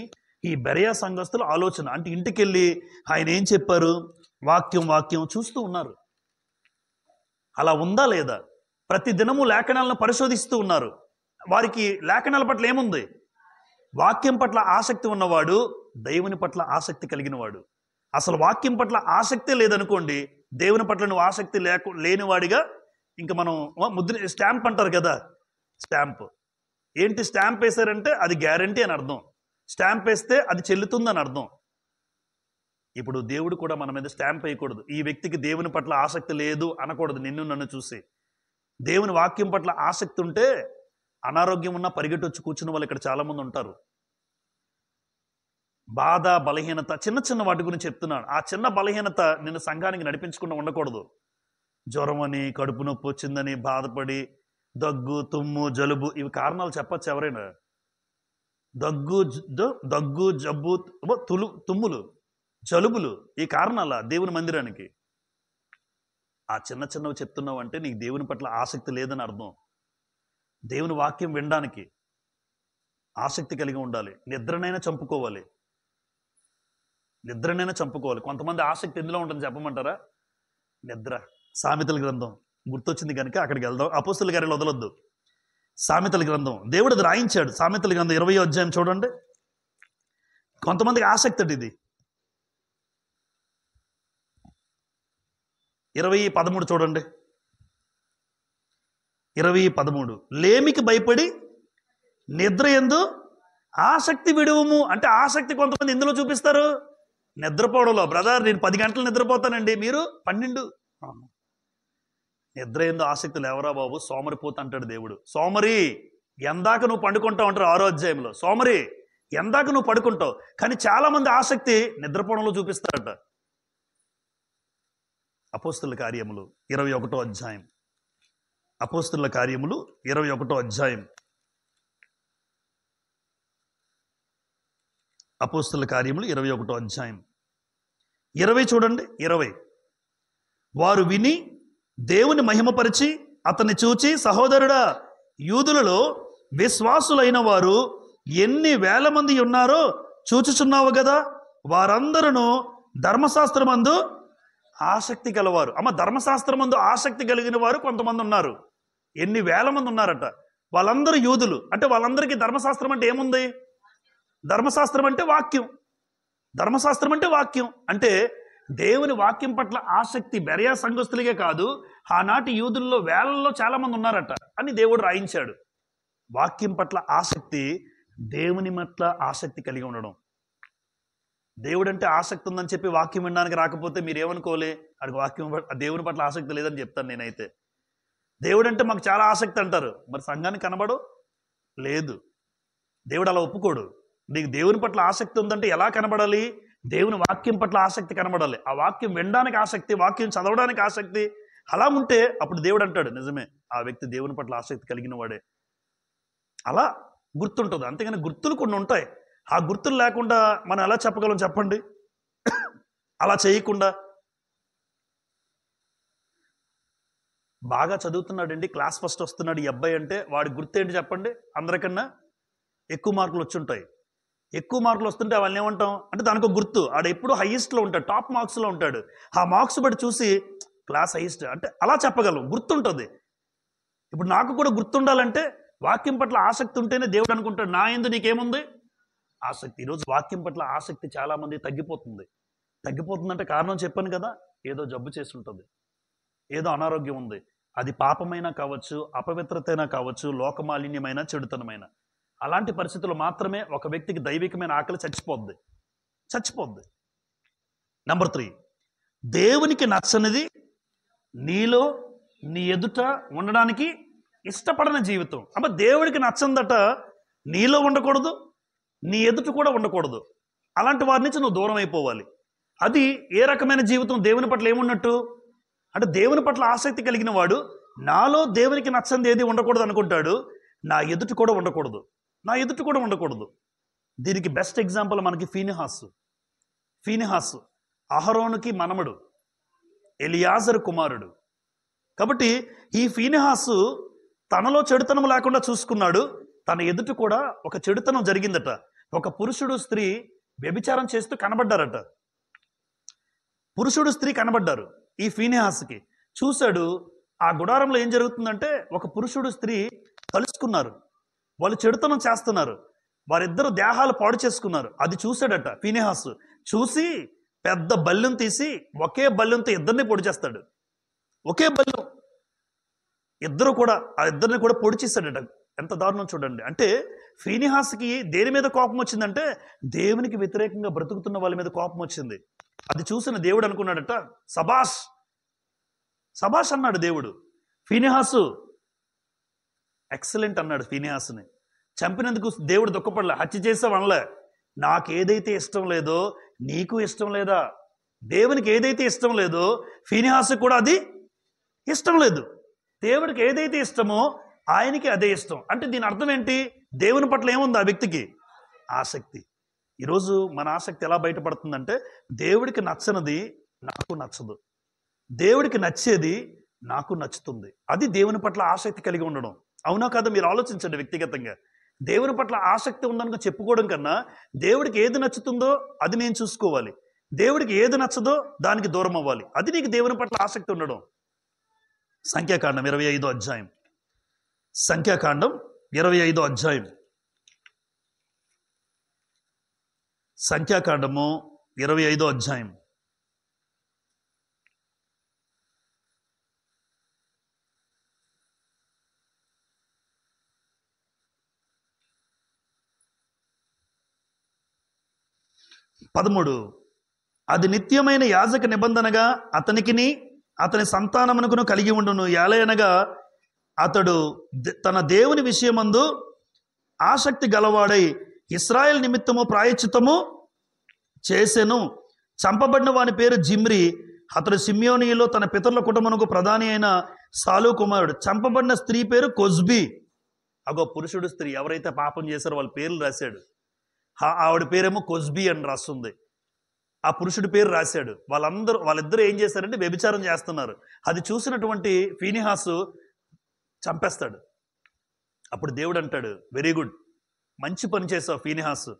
Speaker 1: ఈ బెరయా సంఘస్థుల ఆలోచన. అంటే ఇంటికెళ్ళి ఆయన ఏం చెప్పారు, వాక్యం చూస్తూ ఉన్నారు, అలా ఉందా లేదా. ప్రతి దినము లేఖనాలను పరిశోధిస్తూ ఉన్నారు. వారికి లేఖనాల పట్ల ఏముంది? వాక్యం పట్ల ఆసక్తి ఉన్నవాడు దేవుని పట్ల ఆసక్తి కలిగిన వాడు. అసలు వాక్యం పట్ల ఆసక్తే లేదనుకోండి, దేవుని పట్ల నువ్వు ఆసక్తి లేనివాడిగా ఇంకా మనం ముద్ర స్టాంప్ అంటారు కదా, స్టాంప్ ఏంటి? స్టాంప్ వేశారంటే అది గ్యారంటీ అని అర్థం. స్టాంప్ వేస్తే అది చెల్లుతుందని అర్థం. ఇప్పుడు దేవుడు కూడా మన మీద స్టాంప్ వేయకూడదు. ఈ వ్యక్తికి దేవుని పట్ల ఆసక్తి లేదు అనకూడదు. నిన్ను నన్ను చూసి దేవుని వాక్యం పట్ల ఆసక్తి ఉంటే అనారోగ్యం ఉన్నా పరిగెట్టి వచ్చి కూర్చున్న వాళ్ళు ఇక్కడ చాలా మంది ఉంటారు. బాధ, బలహీనత, చిన్న చిన్న వాటి గురించి చెప్తున్నాను. ఆ చిన్న బలహీనత నిన్ను సంఘానికి నడిపించకుండా ఉండకూడదు. జ్వరం అని, కడుపు నొప్పి వచ్చిందని బాధపడి, దగ్గు, తుమ్ము, జలుబు, ఇవి కారణాలు చెప్పచ్చు ఎవరైనా? దగ్గు, జబ్బు, తుమ్ములు, జలుబులు, ఈ కారణాల దేవుని మందిరానికి. ఆ చిన్న చిన్నవి చెప్తున్నావు అంటే నీకు దేవుని పట్ల ఆసక్తి లేదని అర్థం. దేవుని వాక్యం వినడానికి ఆసక్తి కలిగి ఉండాలి. నిద్రనైనా చంపుకోవాలి. కొంతమంది ఆసక్తి ఎందులో ఉంటుంది చెప్పమంటారా? నిద్ర. సామెతల గ్రంథం గుర్తొచ్చింది కనుక అక్కడికి వెళ్దాం. అపోస్తలుల కార్యాలు వదలొద్దు. సామెతల గ్రంథం దేవుడు అది రాయించాడు. సామెతల గ్రంథం 20వ అధ్యాయం చూడండి. కొంతమందికి ఆసక్తి అండి ఇది. 20:13 చూడండి. 20:13 లేమికి భయపడి నిద్ర యందు ఆసక్తి విడువము. అంటే ఆసక్తి కొంతమంది ఎందులో చూపిస్తారు? నిద్రపోవడంలో. బ్రదర్, నేను 10 గంటలు నిద్రపోతానండి, మీరు 12. నిద్ర యందు ఆసక్తి లేవరా బాబు, సోమరిపోత అంటాడు దేవుడు. సోమరి, ఎందాక నువ్వు పండుకుంటావు అంటారు 6వ అధ్యాయంలో. సోమరి, ఎందాక నువ్వు పడుకుంటావు. కానీ చాలా మంది ఆసక్తి నిద్రపోవడంలో చూపిస్తారట. అపోస్తలుల కార్యములు 21వ అధ్యాయం. అపోస్తలుల కార్యములు 21వ అధ్యాయం. అపోస్తలుల కార్యములు 21వ అధ్యాయం 20 చూడండి. 20 వారు విని దేవుని మహిమపరిచి అతన్ని చూచి, సహోదరుడా, యూదులలో విశ్వాసులైన వారు ఎన్ని వేల మంది ఉన్నారో చూచుచున్నావు కదా, వారందరూ ధర్మశాస్త్రమందు ఆసక్తి గలవారు. ధర్మశాస్త్రమందు ఆసక్తి కలిగిన వారు కొంతమంది ఉన్నారు. ఎన్ని వేల మంది ఉన్నారట. వాళ్ళందరూ యూదులు. అంటే వాళ్ళందరికీ ధర్మశాస్త్రం అంటే ఏముంది? ధర్మశాస్త్రం అంటే వాక్యం. ధర్మశాస్త్రం అంటే వాక్యం. అంటే దేవుని వాక్యం పట్ల ఆసక్తి బెరయా సంఘస్థులకే కాదు, ఆనాటి యూదుల్లో వేలల్లో చాలా మంది ఉన్నారట అని దేవుడు రాయించాడు. వాక్యం పట్ల ఆసక్తి, దేవుని పట్ల ఆసక్తి కలిగి ఉండడం. దేవుడు అంటే ఆసక్తి ఉందని చెప్పి వాక్యం వినడానికి రాకపోతే మీరు ఏమనుకోలే, అడిగి వాక్యం దేవుని పట్ల ఆసక్తి లేదని చెప్తాను నేనైతే. దేవుడు అంటే మాకు చాలా ఆసక్తి అంటారు, మరి సంఘానికి కనబడు లేదు. దేవుడు అలా ఒప్పుకోడు. నీకు దేవుని పట్ల ఆసక్తి ఉందంటే ఎలా కనబడాలి? దేవుని వాక్యం పట్ల ఆసక్తి కనబడాలి. ఆ వాక్యం వినడానికి ఆసక్తి, వాక్యం చదవడానికి ఆసక్తి, అలా ఉంటే అప్పుడు దేవుడు అంటాడు నిజమే, ఆ వ్యక్తి దేవుని పట్ల ఆసక్తి కలిగిన వాడే. అలా గుర్తుంటుంది. అంతేగాని గుర్తులు కొన్ని ఉంటాయి. ఆ గుర్తులు లేకుండా మనం ఎలా చెప్పగలం చెప్పండి? అలా చేయకుండా బాగా చదువుతున్నాడండి, క్లాస్ ఫస్ట్ వస్తున్నాడు ఈ అబ్బాయి అంటే వాడి గుర్తు ఏంటి చెప్పండి? అందరికన్నా ఎక్కువ మార్కులు వచ్చి ఉంటాయి. ఎక్కువ మార్కులు వస్తుంటే వాళ్ళని ఏమంటాం అంటే దానికి ఒక గుర్తు. ఆడ ఎప్పుడు హైయెస్ట్లో ఉంటాడు, టాప్ మార్క్స్లో ఉంటాడు. ఆ మార్క్స్ బట్టి చూసి క్లాస్ హైయెస్ట్ అంటే అలా చెప్పగలం, గుర్తుంటుంది. ఇప్పుడు నాకు కూడా గుర్తుండాలంటే వాక్యం పట్ల ఆసక్తి ఉంటేనే దేవుడు అనుకుంటాడు నా యందు నీకేముంది ఆసక్తి. ఈరోజు వాక్యం పట్ల ఆసక్తి చాలా మంది తగ్గిపోతుందంటే కారణం చెప్పాను కదా, ఏదో జబ్బు చేసి ఉంటుంది, ఏదో అనారోగ్యం ఉంది. అది పాపమైనా కావచ్చు, అపవిత్రతైనా కావచ్చు, లోకమాలిన్యమైన, చెడుతనమైన. అలాంటి పరిస్థితులు మాత్రమే ఒక వ్యక్తికి దైవికమైన ఆకలి చచ్చిపోద్ది. నెంబర్ 3, దేవునికి నచ్చనిది నీలో నీ ఎదుట ఉండడానికి ఇష్టపడని జీవితం. దేవుడికి నచ్చందట నీలో ఉండకూడదు, నీ ఎదుట కూడా ఉండకూడదు. అలాంటి వారి నుంచి నువ్వు దూరం అయిపోవాలి. అది ఏ రకమైన జీవితం? దేవుని పట్ల ఏమున్నట్టు అంటే దేవుని పట్ల ఆసక్తి కలిగిన వాడు నాలో దేవునికి నచ్చంది ఏది ఉండకూడదు అనుకుంటాడు, నా ఎదుట కూడా ఉండకూడదు. దీనికి బెస్ట్ ఎగ్జాంపుల్ మనకి ఫీనిహాసు అహరోనుకి మనమడు, ఎలియాజరు కుమారుడు. కాబట్టి ఈ ఫీనిహాసు తనలో చెడుతనం లేకుండా చూసుకున్నాడు. తన ఎదుట కూడా ఒక చెడుతనం జరిగిందట. ఒక పురుషుడు స్త్రీ వ్యభిచారం చేస్తూ కనబడ్డారట. పురుషుడు స్త్రీ కనబడ్డారు. ఈ ఫీనిహాసుకి చూశాడు. ఆ గుడారంలో ఏం జరుగుతుందంటే ఒక పురుషుడు స్త్రీ కలుసుకున్నారు. వాళ్ళు చెడుతనం చేస్తున్నారు. వారిద్దరు దేహాలు పాడు చేసుకున్నారు. అది చూశాడట ఫీనెహాసు. చూసి పెద్ద బల్లెం తీసి ఒకే బల్లెంతో ఇద్దరిని పొడి చేస్తాడు. ఒకే బల్లెం, ఇద్దరు కూడా ఆ ఇద్దరిని కూడా పొడి చేశాడట. ఎంత దారుణం చూడండి. అంటే ఫీనెహాసుకి దేని మీద కోపం వచ్చిందంటే దేవునికి వ్యతిరేకంగా బ్రతుకుతున్న వాళ్ళ మీద కోపం వచ్చింది. అది చూసిన దేవుడు అనుకున్నాడట, సబాష్ సబాష్ అన్నాడు దేవుడు. ఫీనెహాసు ఎక్సలెంట్ అన్నాడు ఫీనెహాసుని. చంపినందుకు దేవుడు దుఃఖపడలే, హత్య చేసావనలే. నాకు ఏదైతే ఇష్టం లేదో నీకు ఇష్టం లేదా? దేవునికి ఏదైతే ఇష్టం లేదో ఫీనెహాసు కూడా అది ఇష్టం లేదు. దేవుడికి ఏదైతే ఇష్టమో ఆయనకి అదే ఇష్టం. అంటే దీని అర్థం ఏంటి? దేవుని పట్ల ఏముంది ఆ వ్యక్తికి? ఆసక్తి. ఈరోజు మన ఆసక్తి ఎలా బయటపడుతుందంటే దేవుడికి నచ్చనిది నాకు నచ్చదు, దేవుడికి నచ్చేది నాకు నచ్చుతుంది. అది దేవుని పట్ల ఆసక్తి కలిగి ఉండడం. అవునా కదా? మీరు ఆలోచించండి. వ్యక్తిగతంగా దేవుని పట్ల ఆసక్తి ఉందనుకో చెప్పుకోవడం కన్నా దేవుడికి ఏది నచ్చుతుందో అది నేను చూసుకోవాలి, దేవుడికి ఏది నచ్చదో దానికి దూరం అవ్వాలి. అది నీకు దేవుని పట్ల ఆసక్తి ఉండడం. సంఖ్యాకాండం 25వ అధ్యాయం. సంఖ్యాకాండం 25వ అధ్యాయం. సంఖ్యాకాండము 25వ అధ్యాయం. అది నిత్యమైన యాజక నిబంధనగా అతనికిని అతని సంతానమునకును కలిగి ఉండును. ఏలయనగా అతడు తన దేవుని విషయమందు ఆసక్తి గలవాడై ఇశ్రాయేలు నిమిత్తము ప్రాయశ్చిత్తము చేసెను. చంపబడిన వాని పేరు జిమ్రి. అతడు సిమ్యోనిలో తన పితరుల కుటుంబమునకు ప్రధాని అయిన సాలు కుమారుడు. చంపబడిన స్త్రీ పేరు కొజ్బి. అగో పురుషుడు స్త్రీ ఎవరైతే పాపం చేశారో వాళ్ళ పేర్లు రాశాడు. ఆవిడ పేరేమో కొజ్బి అని రాస్తుంది. ఆ పురుషుడి పేరు రాశాడు. వాళ్ళిద్దరూ ఏం చేశారంటే వ్యభిచారం చేస్తున్నారు. అది చూసినటువంటి ఫీనెహాసు చంపేస్తాడు. అప్పుడు దేవుడు అంటాడు, వెరీ గుడ్, మంచి పని చేసావు ఫీనెహాసు,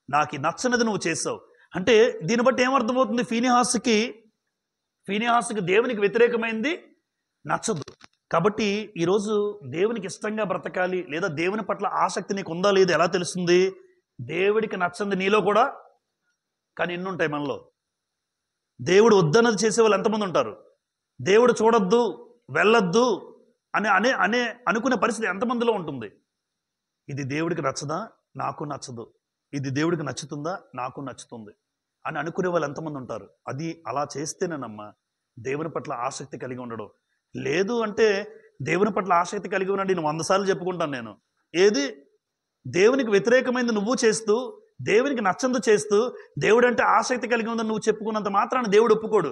Speaker 1: నాకు నచ్చనిది నువ్వు చేసావు. అంటే దీన్ని బట్టి ఏమర్థమవుతుంది? ఫీనెహాసుకి దేవునికి వ్యతిరేకమైంది నచ్చదు. కాబట్టి ఈరోజు దేవునికి ఇష్టంగా బ్రతకాలి లేదా దేవుని పట్ల ఆసక్తి నీకు ఉందా లేదా ఎలా తెలుస్తుంది? దేవుడికి నచ్చంది నీలో కూడా కానీ ఎన్ని ఉంటాయి మనలో. దేవుడు వద్దన్నది చేసే వాళ్ళు ఎంతమంది ఉంటారు? దేవుడు చూడొద్దు వెళ్ళొద్దు అనే అనుకునే పరిస్థితి ఎంతమందిలో ఉంటుంది? ఇది దేవుడికి నచ్చదా? నాకు నచ్చదు. ఇది దేవుడికి నచ్చుతుందా? నాకు నచ్చుతుంది అని అనుకునే వాళ్ళు ఎంతమంది ఉంటారు? అది అలా చేస్తేనేనమ్మా దేవుని పట్ల ఆసక్తి కలిగి ఉండడం. లేదు అంటే దేవుని పట్ల ఆసక్తి కలిగి ఉన్నాడు నేను 100 సార్లు చెప్పుకుంటాను. నేను ఏది దేవునికి వ్యతిరేకమైంది నువ్వు చేస్తూ దేవునికి నచ్చందు చేస్తూ దేవుడు అంటే ఆసక్తి కలిగి ఉందని నువ్వు చెప్పుకున్నంత మాత్రాన దేవుడు ఒప్పుకోడు.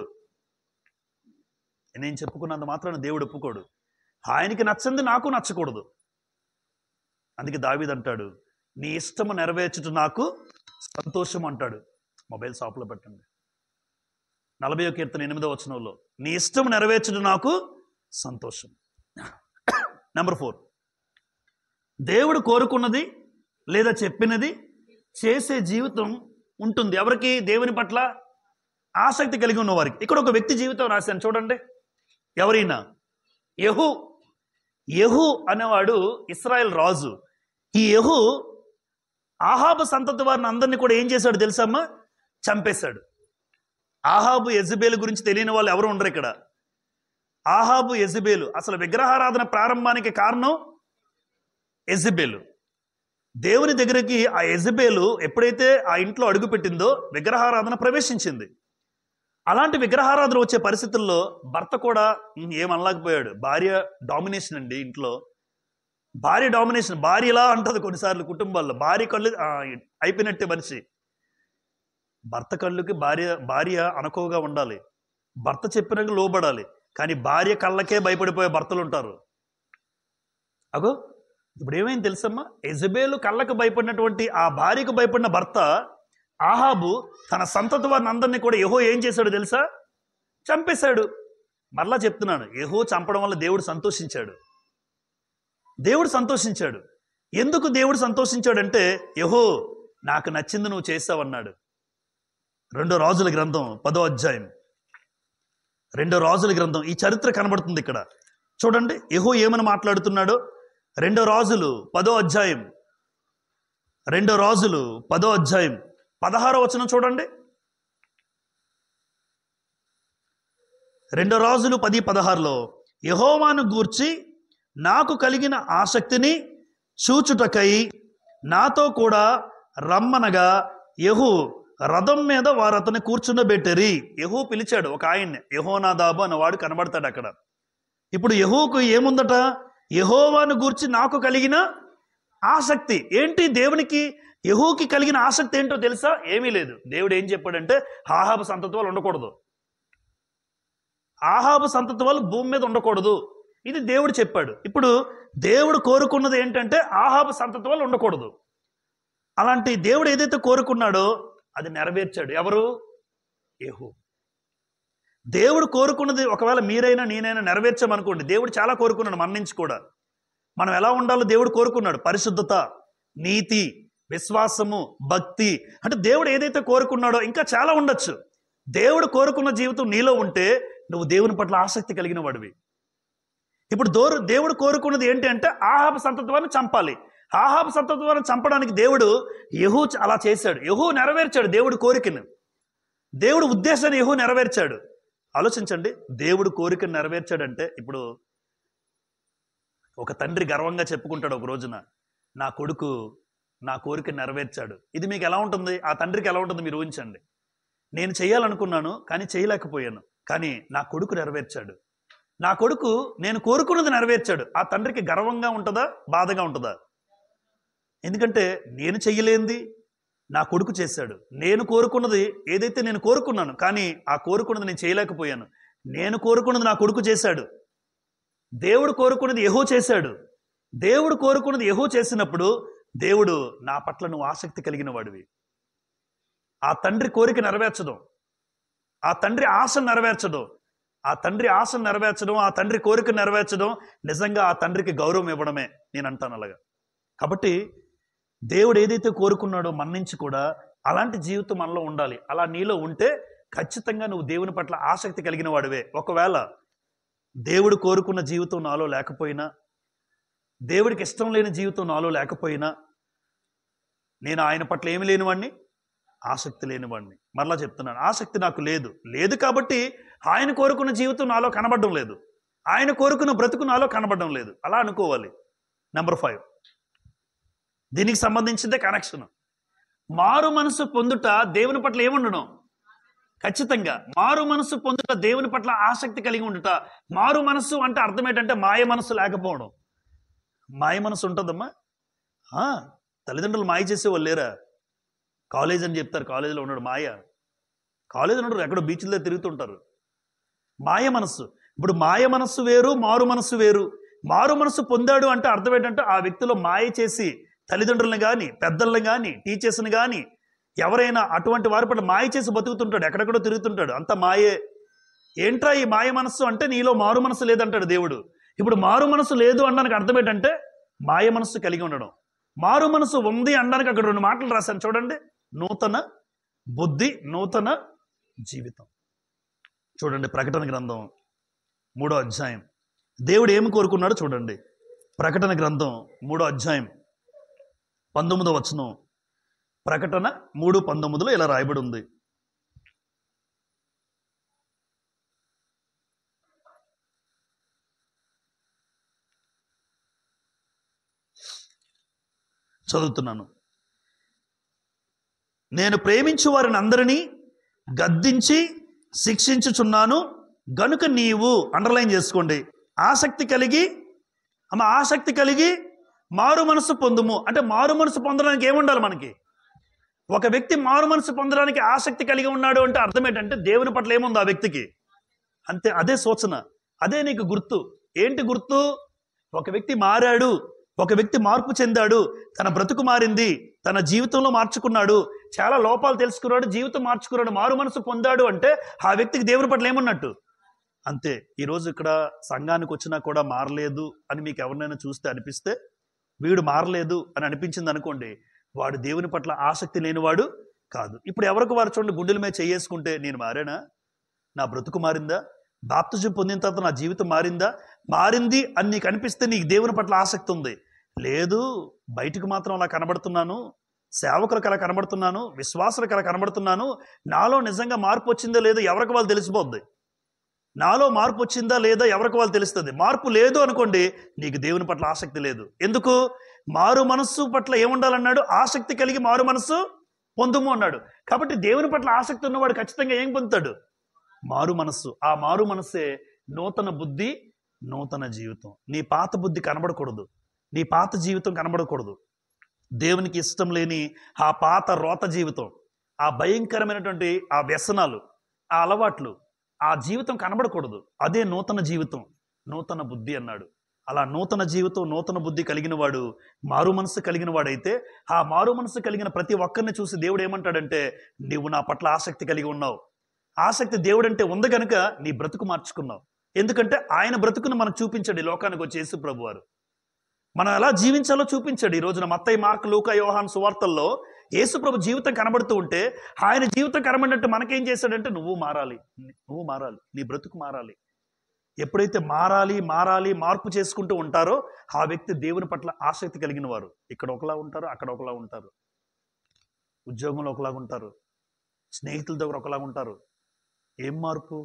Speaker 1: నేను చెప్పుకున్నంత మాత్రాన దేవుడు ఒప్పుకోడు. ఆయనకి నచ్చంది నాకు నచ్చకూడదు. అందుకే దావీదు అంటాడు, నీ ఇష్టము నెరవేర్చుట నాకు సంతోషం అంటాడు. మొబైల్ షాప్లో పెట్టండి. 40వ కీర్తన 8వ వచనంలో నీ ఇష్టము నెరవేర్చుట నాకు సంతోషం. నెంబర్ 4, దేవుడు కోరుకున్నది లేదా చెప్పినది చేసే జీవితం ఉంటుంది ఎవరికి? దేవుని పట్ల ఆసక్తి కలిగి ఉన్న వారికి. ఇక్కడ ఒక వ్యక్తి జీవితం రాశాను చూడండి. ఎవరైనా యెహూ అనేవాడు ఇశ్రాయేల్ రాజు. ఈ యెహూ ఆహాబు సంతతి వారిని అందరినీ కూడా ఏం చేశాడు తెలుసమ్మా? చంపేశాడు. ఆహాబు యెజబేలు గురించి తెలియని వాళ్ళు ఎవరు ఉండరు ఇక్కడ. ఆహాబు యెజబేలు అసలు విగ్రహారాధన ప్రారంభానికి కారణం యెజబేలు. దేవుని దగ్గరికి ఆ యెజబేలు ఎప్పుడైతే ఆ ఇంట్లో అడుగుపెట్టిందో విగ్రహారాధన ప్రవేశించింది. అలాంటి విగ్రహారాధన వచ్చే పరిస్థితుల్లో భర్త కూడా ఏమనలేకపోయాడు. భార్య డామినేషన్ అండి ఇంట్లో. భార్య డామినేషన్. భార్య ఇలా అంటది కొన్నిసార్లు కుటుంబాల్లో. భార్య కళ్ళు అయిపోయినట్టే మనిషి. భర్త కళ్ళుకి భార్య అనుకోగా ఉండాలి. భర్త చెప్పినట్టు లోబడాలి. కానీ భార్య కళ్ళకే భయపడిపోయే భర్తలు ఉంటారు. అగో ఇప్పుడు ఏమైంది తెలుసమ్మా? యెజబేలు కళ్ళకు భయపడినటువంటి ఆ భార్యకు భయపడిన భర్త ఆహాబు తన సంతతి వారిని అందరినీ కూడా యెహో ఏం చేశాడు తెలుసా? చంపేశాడు. మరలా చెప్తున్నాను, యెహో చంపడం వల్ల దేవుడు సంతోషించాడు. దేవుడు సంతోషించాడు. ఎందుకు దేవుడు సంతోషించాడంటే యెహో నాకు నచ్చింది నువ్వు చేసావన్నాడు. 2 రాజుల గ్రంథం 10వ అధ్యాయం. 2 రాజుల గ్రంథం ఈ చరిత్ర కనబడుతుంది ఇక్కడ. చూడండి యెహో ఏమని మాట్లాడుతున్నాడో. 2 రాజులు 10వ అధ్యాయం 2 రాజులు 10వ అధ్యాయం 16వ వచనం చూడండి. 2 రాజులు 10:16లో యెహోవాను గూర్చి నాకు కలిగిన ఆసక్తిని చూచుటకై నాతో కూడా రమ్మనగా యెహూ రథం మీద వారు అతన్ని కూర్చుండబెట్టరి. యెహూ పిలిచాడు ఒక ఆయన్ని, యెహోనాదాబు అన్నవాడు కనబడతాడు అక్కడ. ఇప్పుడు యెహూకు ఏముందట? యెహోవాను గూర్చి నాకు కలిగిన ఆసక్తి ఏంటి? దేవునికి యెహూకి కలిగిన ఆసక్తి ఏంటో తెలుసా? ఏమీ లేదు. దేవుడు ఏం చెప్పాడంటే ఆహాబు సంతతి వాళ్ళు ఉండకూడదు, ఆహాబు సంతతి వాళ్ళు భూమి మీద ఉండకూడదు, ఇది దేవుడు చెప్పాడు. ఇప్పుడు దేవుడు కోరుకున్నది ఏంటంటే ఆహాబు సంతతి వాళ్ళు ఉండకూడదు. అలాంటి దేవుడు ఏదైతే కోరుకున్నాడో అది నెరవేర్చాడు. ఎవరు? యెహూ. దేవుడు కోరుకున్నది ఒకవేళ మీరైనా నేనైనా నెరవేర్చామనుకోండి, దేవుడు చాలా కోరుకున్నాడు మన నుంచి కూడా. మనం ఎలా ఉండాలో దేవుడు కోరుకున్నాడు. పరిశుద్ధత, నీతి, విశ్వాసము, భక్తి, అంటే దేవుడు ఏదైతే కోరుకున్నాడో ఇంకా చాలా ఉండొచ్చు. దేవుడు కోరుకున్న జీవితం నీలో ఉంటే నువ్వు దేవుని పట్ల ఆసక్తి కలిగిన వాడివి. ఇప్పుడు దేవుడు కోరుకున్నది ఏంటి అంటే ఆహాబు సంతతి వారిని చంపాలి. ఆహాబు సంతతి వారిని చంపడానికి దేవుడు యెహూ అలా చేశాడు. యెహూ నెరవేర్చాడు దేవుడి కోరికను, దేవుడు ఉద్దేశాన్ని యెహూ నెరవేర్చాడు. ఆలోచించండి, దేవుడు కోరికను నెరవేర్చాడంటే ఇప్పుడు ఒక తండ్రి గర్వంగా చెప్పుకుంటాడు ఒక రోజున, నా కొడుకు నా కోరిక నెరవేర్చాడు. ఇది మీకు ఎలా ఉంటుంది? ఆ తండ్రికి ఎలా ఉంటుంది మీరు ఊహించండి. నేను చేయాలనుకున్నాను కానీ చేయలేకపోయాను, కానీ నా కొడుకు నెరవేర్చాడు. నా కొడుకు నేను కోరుకున్నది నెరవేర్చాడు. ఆ తండ్రికి గర్వంగా ఉంటుందా, బాధగా ఉంటుందా? ఎందుకంటే నేను చెయ్యలేంది నా కొడుకు చేశాడు. నేను కోరుకున్నది ఏదైతే నేను కోరుకున్నాను కానీ ఆ కోరుకున్నది నేను చేయలేకపోయాను. నేను కోరుకున్నది నా కొడుకు చేశాడు. దేవుడు కోరుకున్నది యెహూ చేశాడు. దేవుడు కోరుకున్నది యెహూ చేసినప్పుడు దేవుడు నా పట్ల నువ్వు ఆసక్తి కలిగిన వాడివి. ఆ తండ్రి కోరిక నెరవేర్చడం, ఆ తండ్రి ఆశ నెరవేర్చడం, ఆ తండ్రి ఆశ నెరవేర్చడం, ఆ తండ్రి కోరిక నెరవేర్చడం నిజంగా ఆ తండ్రికి గౌరవం ఇవ్వడమే. నేను అంటాను అలాగా. కాబట్టి దేవుడు ఏదైతే కోరుకున్నాడో మన నుంచి కూడా అలాంటి జీవితం మనలో ఉండాలి. అలా నీలో ఉంటే ఖచ్చితంగా నువ్వు దేవుని పట్ల ఆసక్తి కలిగిన వాడివే. ఒకవేళ దేవుడు కోరుకున్న జీవితం నాలో లేకపోయినా, దేవుడికి ఇష్టం లేని జీవితం నాలో లేకపోయినా, నేను ఆయన పట్ల ఏమి లేనివాడిని, ఆసక్తి లేనివాడిని. మరలా చెప్తున్నాను, ఆసక్తి నాకు లేదు కాబట్టి ఆయన కోరుకున్న జీవితం నాలో కనబడడం లేదు, ఆయన కోరుకున్న బ్రతుకు నాలో కనబడడం లేదు. అలా అనుకోవాలి. నెంబర్ 5, దీనికి సంబంధించిందే కనెక్షన్. మారు మనసు పొందుట దేవుని పట్ల ఏముండడం? ఖచ్చితంగా మారు మనసు పొందుట దేవుని పట్ల ఆసక్తి కలిగి ఉండుట. మారు మనసు అంటే అర్థం ఏంటంటే మాయ మనసు లేకపోవడం. మాయ మనసు ఉంటుందమ్మా. తల్లిదండ్రులు మాయ చేసేవాళ్ళు లేరా? కాలేజ్ అని చెప్తారు, కాలేజీలో ఉన్నాడు మాయ. కాలేజీలో ఉన్నాడు, ఎక్కడో బీచ్లో తిరుగుతుంటారు. మాయ మనస్సు. ఇప్పుడు మాయ మనస్సు వేరు, మారు మనస్సు వేరు. మారు మనస్సు పొందాడు అంటే అర్థం ఏంటంటే ఆ వ్యక్తిలో మాయ చేసి తల్లిదండ్రులను కానీ, పెద్దలను కానీ, టీచర్స్ని కానీ, ఎవరైనా అటువంటి వారి పట్ల మాయ చేసి బతుకుతుంటాడు, ఎక్కడెక్కడో తిరుగుతుంటాడు. అంత మాయే. ఏంట్రా ఈ మాయ మనస్సు అంటే నీలో మారు మనసు లేదంటాడు దేవుడు. ఇప్పుడు మారు మనసు లేదు అనడానికి అర్థం ఏంటంటే మాయ మనస్సు కలిగి ఉండడం. మారు మనసు ఉంది అనడానికి అక్కడ 2 మాటలు రాశాను చూడండి. నూతన బుద్ధి, నూతన జీవితం. చూడండి, ప్రకటన గ్రంథం 3వ అధ్యాయం దేవుడు ఏమి కోరుకున్నాడో చూడండి. ప్రకటన గ్రంథం 3వ అధ్యాయం 19వ వచనం. ప్రకటన 3:19లో ఇలా రాయబడి ఉంది. చదువుతున్నాను. నేను ప్రేమించు వారిని అందరినీ గద్దించి శిక్షించుచున్నాను గనుక నీవు, అండర్లైన్ చేసుకోండి, ఆసక్తి కలిగి మారు మనసు పొందుము. అంటే మారు మనసు పొందడానికి ఏముండాలి మనకి? ఒక వ్యక్తి మారు మనసు పొందడానికి ఆసక్తి కలిగి ఉన్నాడు అంటే అర్థం ఏంటంటే దేవుని పట్ల ఏముంది ఆ వ్యక్తికి, అంతే. అదే సూచన, అదే నీకు గుర్తు. ఏంటి గుర్తు? ఒక వ్యక్తి మారాడు, ఒక వ్యక్తి మార్పు చెందాడు, తన బ్రతుకు మారింది, తన జీవితంలో మార్చుకున్నాడు, చాలా లోపాలు తెలుసుకున్నాడు, జీవితం మార్చుకున్నాడు, మారు మనసు పొందాడు అంటే ఆ వ్యక్తికి దేవుని పట్ల ఏమున్నట్టు, అంతే. ఈరోజు ఇక్కడ సంఘానికి వచ్చినా కూడా మారలేదు అని మీకు ఎవరినైనా చూస్తే అనిపిస్తే, వీడు మారలేదు అని అనిపించింది అనుకోండి, వాడు దేవుని పట్ల ఆసక్తి లేనివాడు కాదు. ఇప్పుడు ఎవరికి వారు చూడండి, గుండెల మీద చేసుకుంటే నేను మారానా, నా బ్రతుకు మారిందా, బాప్తిజం పొందిన తర్వాత నా జీవితం మారింది అని నీకు అనిపిస్తే నీకు దేవుని పట్ల ఆసక్తి ఉంది. లేదు, బయటకు మాత్రం అలా కనబడుతున్నాను, సేవకులకు అలా కనబడుతున్నాను, విశ్వాసులకు అలా కనబడుతున్నాను, నాలో నిజంగా మార్పు వచ్చిందో లేదో ఎవరికి వాళ్ళు తెలిసిపోద్ది. నాలో మార్పు వచ్చిందా లేదా ఎవరికి వాళ్ళు తెలుస్తుంది. మార్పు లేదు అనుకోండి, నీకు దేవుని పట్ల ఆసక్తి లేదు. ఎందుకు? మారు మనస్సు పట్ల ఏముండాలన్నాడు? ఆసక్తి కలిగి మారు మనస్సు పొందుము అన్నాడు. కాబట్టి దేవుని పట్ల ఆసక్తి ఉన్నవాడు ఖచ్చితంగా ఏం పొందుతాడు? మారు మనస్సు. ఆ మారు మనస్సే నూతన బుద్ధి, నూతన జీవితం. నీ పాత బుద్ధి కనబడకూడదు, నీ పాత జీవితం కనబడకూడదు. దేవునికి ఇష్టం లేని ఆ పాత రోత జీవితం, ఆ భయంకరమైనటువంటి ఆ వ్యసనాలు, ఆ అలవాట్లు, ఆ జీవితం కనబడకూడదు. అదే నూతన జీవితం, నూతన బుద్ధి అన్నాడు. అలా నూతన జీవితం, నూతన బుద్ధి కలిగిన వాడు, మారు మనసు కలిగిన వాడైతే, ఆ మారు మనసు కలిగిన ప్రతి ఒక్కరిని చూసి దేవుడు ఏమంటాడంటే, నీవు నా పట్ల ఆసక్తి కలిగి ఉన్నావు. ఆసక్తి దేవుడంటే ఉంది కనుక నీ బ్రతుకు మార్చుకున్నావు. ఎందుకంటే ఆయన బ్రతుకును మనకు చూపించాడు ఈ లోకానికి వచ్చి యేసు ప్రభు వారు. మనం ఎలా జీవించాలో చూపించాడు. ఈ రోజున మత్తయి, మార్కు, లూకా, యోహాను సువార్తల్లో యేసు ప్రభు జీవితం కనబడుతూ ఉంటే, ఆయన జీవితం కనబడినట్టు మనకేం చేశాడంటే, నువ్వు మారాలి, నువ్వు మారాలి, నీ బ్రతుకు మారాలి. ఎప్పుడైతే మారాలి మారాలి మార్పు చేసుకుంటూ ఉంటారో ఆ వ్యక్తి దేవుని పట్ల ఆసక్తి కలిగిన వారు. ఇక్కడ ఒకలా ఉంటారు, అక్కడ ఒకలా ఉంటారు, ఉద్యోగంలో ఒకలాగా ఉంటారు, స్నేహితుల దగ్గర ఒకలాగా ఉంటారు. ఏం మార్పు?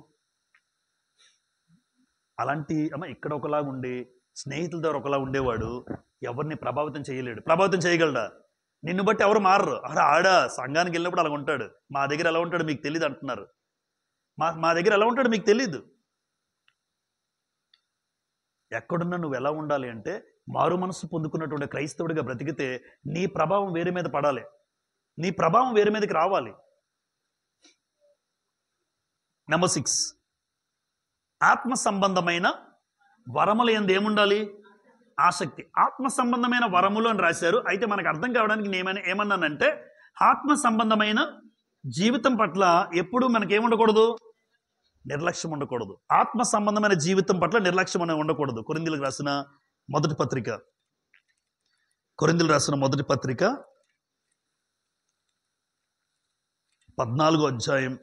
Speaker 1: అలాంటి ఇక్కడ ఒకలాగా ఉండి స్నేహితుల దగ్గర ఒకలా ఉండేవాడు ఎవరిని ప్రభావితం చేయలేడు. ప్రభావితం చేయగలడా? నిన్ను బట్టి ఎవరు మారరు. ఆడ సంఘానికి వెళ్ళినప్పుడు అలా ఉంటాడు, మా దగ్గర ఎలా ఉంటాడు మీకు తెలియదు అంటున్నారు. మా దగ్గర ఎలా ఉంటాడు మీకు తెలీదు. ఎక్కడున్నా నువ్వు ఎలా ఉండాలి అంటే, మారు మనసు పొందుకున్నటువంటి క్రైస్తవుడిగా బ్రతికితే నీ ప్రభావం వేరే మీద పడాలి, నీ ప్రభావం వేరే మీదకి రావాలి. నెంబర్ 6, ఆత్మ సంబంధమైన వరములు యందు ఏముండాలి? ఆసక్తి. ఆత్మ సంబంధమైన వరములు అని రాశారు. అయితే మనకు అర్థం కావడానికి నేను ఏమన్నానంటే, ఆత్మ సంబంధమైన జీవితం పట్ల ఎప్పుడు మనకేముండకూడదు? నిర్లక్ష్యం ఉండకూడదు. ఆత్మ సంబంధమైన జీవితం పట్ల నిర్లక్ష్యం అనేది ఉండకూడదు. కొరింథీయులకు రాసిన మొదటి పత్రిక, కొరింథీయులకు రాసిన మొదటి పత్రిక 14వ అధ్యాయం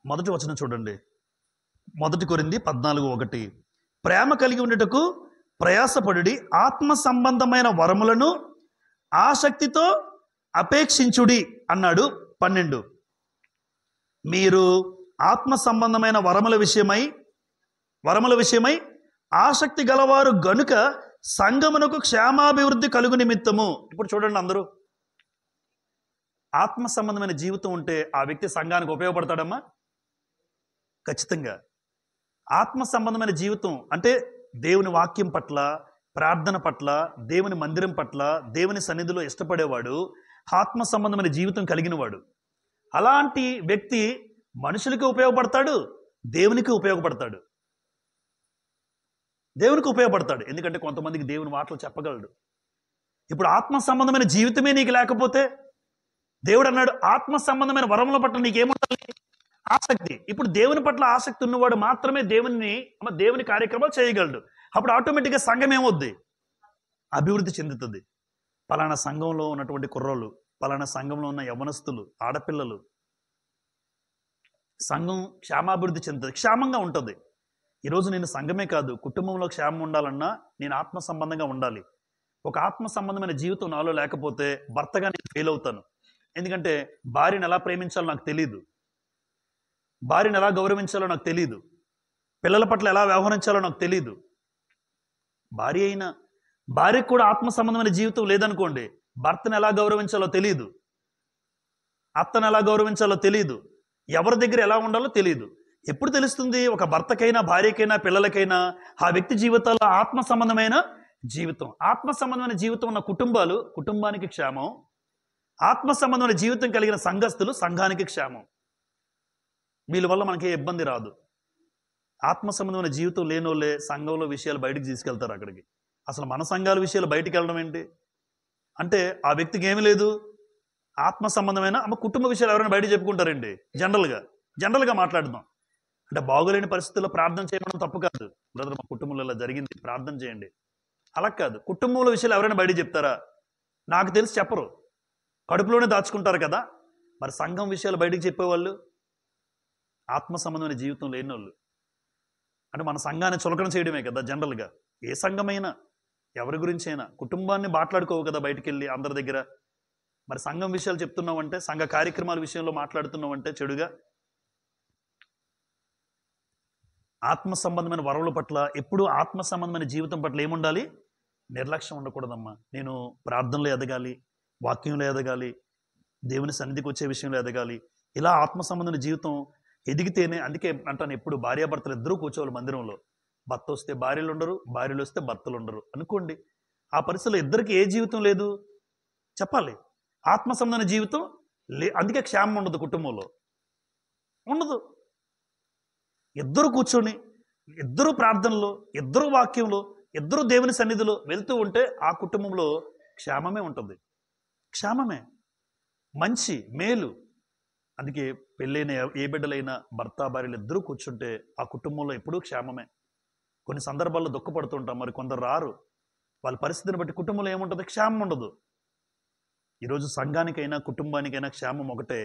Speaker 1: 1వ వచనం చూడండి. 1 కొరింథీ 14:1, ప్రేమ కలిగి ఉండేటకు ప్రయాసపడుడి, ఆత్మ సంబంధమైన వరములను ఆసక్తితో అపేక్షించుడి అన్నాడు. 12, మీరు ఆత్మ సంబంధమైన వరముల విషయమై ఆసక్తి గలవారు గనుక సంఘమునకు క్షేమాభివృద్ధి కలుగు నిమిత్తము. ఇప్పుడు చూడండి, అందరూ ఆత్మ సంబంధమైన జీవితం ఉంటే ఆ వ్యక్తి సంఘానికి ఉపయోగపడతాడమ్మా? ఖచ్చితంగా. ఆత్మ సంబంధమైన జీవితం అంటే దేవుని వాక్యం పట్ల, ప్రార్థన పట్ల, దేవుని మందిరం పట్ల, దేవుని సన్నిధిలో ఇష్టపడేవాడు, ఆత్మ సంబంధమైన జీవితం కలిగిన వాడు. అలాంటి వ్యక్తి మనుషులకి ఉపయోగపడతాడు, దేవునికి ఉపయోగపడతాడు. దేవునికి ఉపయోగపడతాడు ఎందుకంటే కొంతమందికి దేవుని మాటలు చెప్పగలడు. ఇప్పుడు ఆత్మ సంబంధమైన జీవితమే నీకు లేకపోతే, దేవుడు అన్నాడు ఆత్మ సంబంధమైన వరముల పట్ల నీకేముండాలి? ఆసక్తి. ఇప్పుడు దేవుని పట్ల ఆసక్తి ఉన్నవాడు మాత్రమే దేవుని కార్యక్రమాలు చేయగలడు. అప్పుడు ఆటోమేటిక్గా సంఘం ఏమవుద్ది? అభివృద్ధి చెందుతుంది. పలానా సంఘంలో ఉన్నటువంటి కుర్రోళ్ళు, పలానా సంఘంలో ఉన్న యవ్వనస్తులు, ఆడపిల్లలు, సంఘం క్షేమాభివృద్ధి చెందుతుంది, క్షేమంగా ఉంటుంది. ఈరోజు నేను సంఘమే కాదు, కుటుంబంలో క్షేమం ఉండాలన్నా నేను ఆత్మ సంబంధంగా ఉండాలి. ఒక ఆత్మ సంబంధమైన జీవితం నాలో లేకపోతే భర్తగా నేను ఫెయిల్ అవుతాను. ఎందుకంటే భార్యను ఎలా ప్రేమించాలో నాకు తెలియదు, భార్యను ఎలా గౌరవించాలో నాకు తెలియదు, పిల్లల పట్ల ఎలా వ్యవహరించాలో నాకు తెలియదు. భార్యకు కూడా ఆత్మ సంబంధమైన జీవితం లేదనుకోండి, భర్తను ఎలా గౌరవించాలో తెలియదు, అత్తను ఎలా గౌరవించాలో తెలియదు, ఎవరి దగ్గర ఎలా ఉండాలో తెలియదు. ఎప్పుడు తెలుస్తుంది? ఒక భర్తకైనా, భార్యకైనా, పిల్లలకైనా ఆ వ్యక్తి జీవితాల్లో ఆత్మ సంబంధమైన జీవితం, ఆత్మ సంబంధమైన జీవితం ఉన్న కుటుంబాలు కుటుంబానికి క్షేమం, ఆత్మ సంబంధమైన జీవితం కలిగిన సంఘస్థులు సంఘానికి క్షేమం. వీళ్ళ వల్ల మనకి ఏ ఇబ్బంది రాదు. ఆత్మ సంబంధమైన జీవితం లేనోళ్ళే సంఘంలో విషయాలు బయటకు తీసుకెళ్తారు అక్కడికి. అసలు మన సంఘాల విషయాలు బయటికి వెళ్ళడం ఏంటి అంటే ఆ వ్యక్తికి ఏమీ లేదు. ఆత్మ సంబంధమైన కుటుంబ విషయాలు ఎవరైనా బయట చెప్పుకుంటారండి. జనరల్గా మాట్లాడదాం అంటే బాగోలేని పరిస్థితుల్లో ప్రార్థన చేయడం తప్పు కాదు. బ్రదర్, మా కుటుంబంలో ఇలా జరిగింది, ప్రార్థన చేయండి, అలా కాదు. కుటుంబంలో విషయాలు ఎవరైనా బయట చెప్తారా? నాకు తెలిసి చెప్పరు, కడుపులోనే దాచుకుంటారు కదా. మరి సంఘం విషయాలు బయటకు చెప్పేవాళ్ళు ఆత్మ సంబంధమైన జీవితం లేని వాళ్ళు. అంటే మన సంఘాన్ని చులకన చేయడమే కదా జనరల్గా. ఏ సంఘమైనా, ఎవరి గురించి అయినా. కుటుంబాన్ని మాట్లాడుకోవు కదా బయటికి వెళ్ళి అందరి దగ్గర. మరి సంఘం విషయాలు చెప్తున్నావంటే, సంఘ కార్యక్రమాల విషయంలో మాట్లాడుతున్నావంటే చెడుగా. ఆత్మ సంబంధమైన వరవుల పట్ల, ఎప్పుడు ఆత్మ సంబంధమైన జీవితం పట్ల ఏముండాలి? నిర్లక్ష్యం ఉండకూడదమ్మా. నేను ప్రార్థనలో ఎదగాలి, వాక్యంలో ఎదగాలి, దేవుని సన్నిధికి వచ్చే విషయంలో ఎదగాలి. ఇలా ఆత్మ సంబంధమైన జీవితం ఎదిగితేనే. అందుకే అంటాను, ఎప్పుడు భార్యాభర్తలు ఇద్దరూ కూర్చోవాలి మందిరంలో. భర్త వస్తే భార్యలు ఉండరు, భార్యలు వస్తే భర్తలు ఉండరు అనుకోండి. ఆ పరిస్థితుల్లో ఇద్దరికి ఏ జీవితం లేదు చెప్పాలి. ఆత్మ సంబంధమైన జీవితం అందుకే క్షేమం ఉండదు కుటుంబంలో, ఉండదు. ఇద్దరు కూర్చొని, ఇద్దరు ప్రార్థనలో, ఇద్దరు వాక్యంలో, ఇద్దరు దేవుని సన్నిధిలో వెళ్తూ ఉంటే ఆ కుటుంబంలో క్షేమమే ఉంటుంది. క్షేమమే, మంచి, మేలు. అందుకే పెళ్ళైన ఏ బిడ్డలైనా భర్త భార్యలు ఇద్దరూ కూర్చుంటే ఆ కుటుంబంలో ఎప్పుడూ క్షేమమే. కొన్ని సందర్భాల్లో దుఃఖపడుతుంటాం, మరి కొందరు రారు. వాళ్ళ పరిస్థితిని బట్టి కుటుంబంలో ఏముంటుంది? క్షేమం ఉండదు. ఈరోజు సంఘానికైనా కుటుంబానికైనా క్షేమం ఒకటే,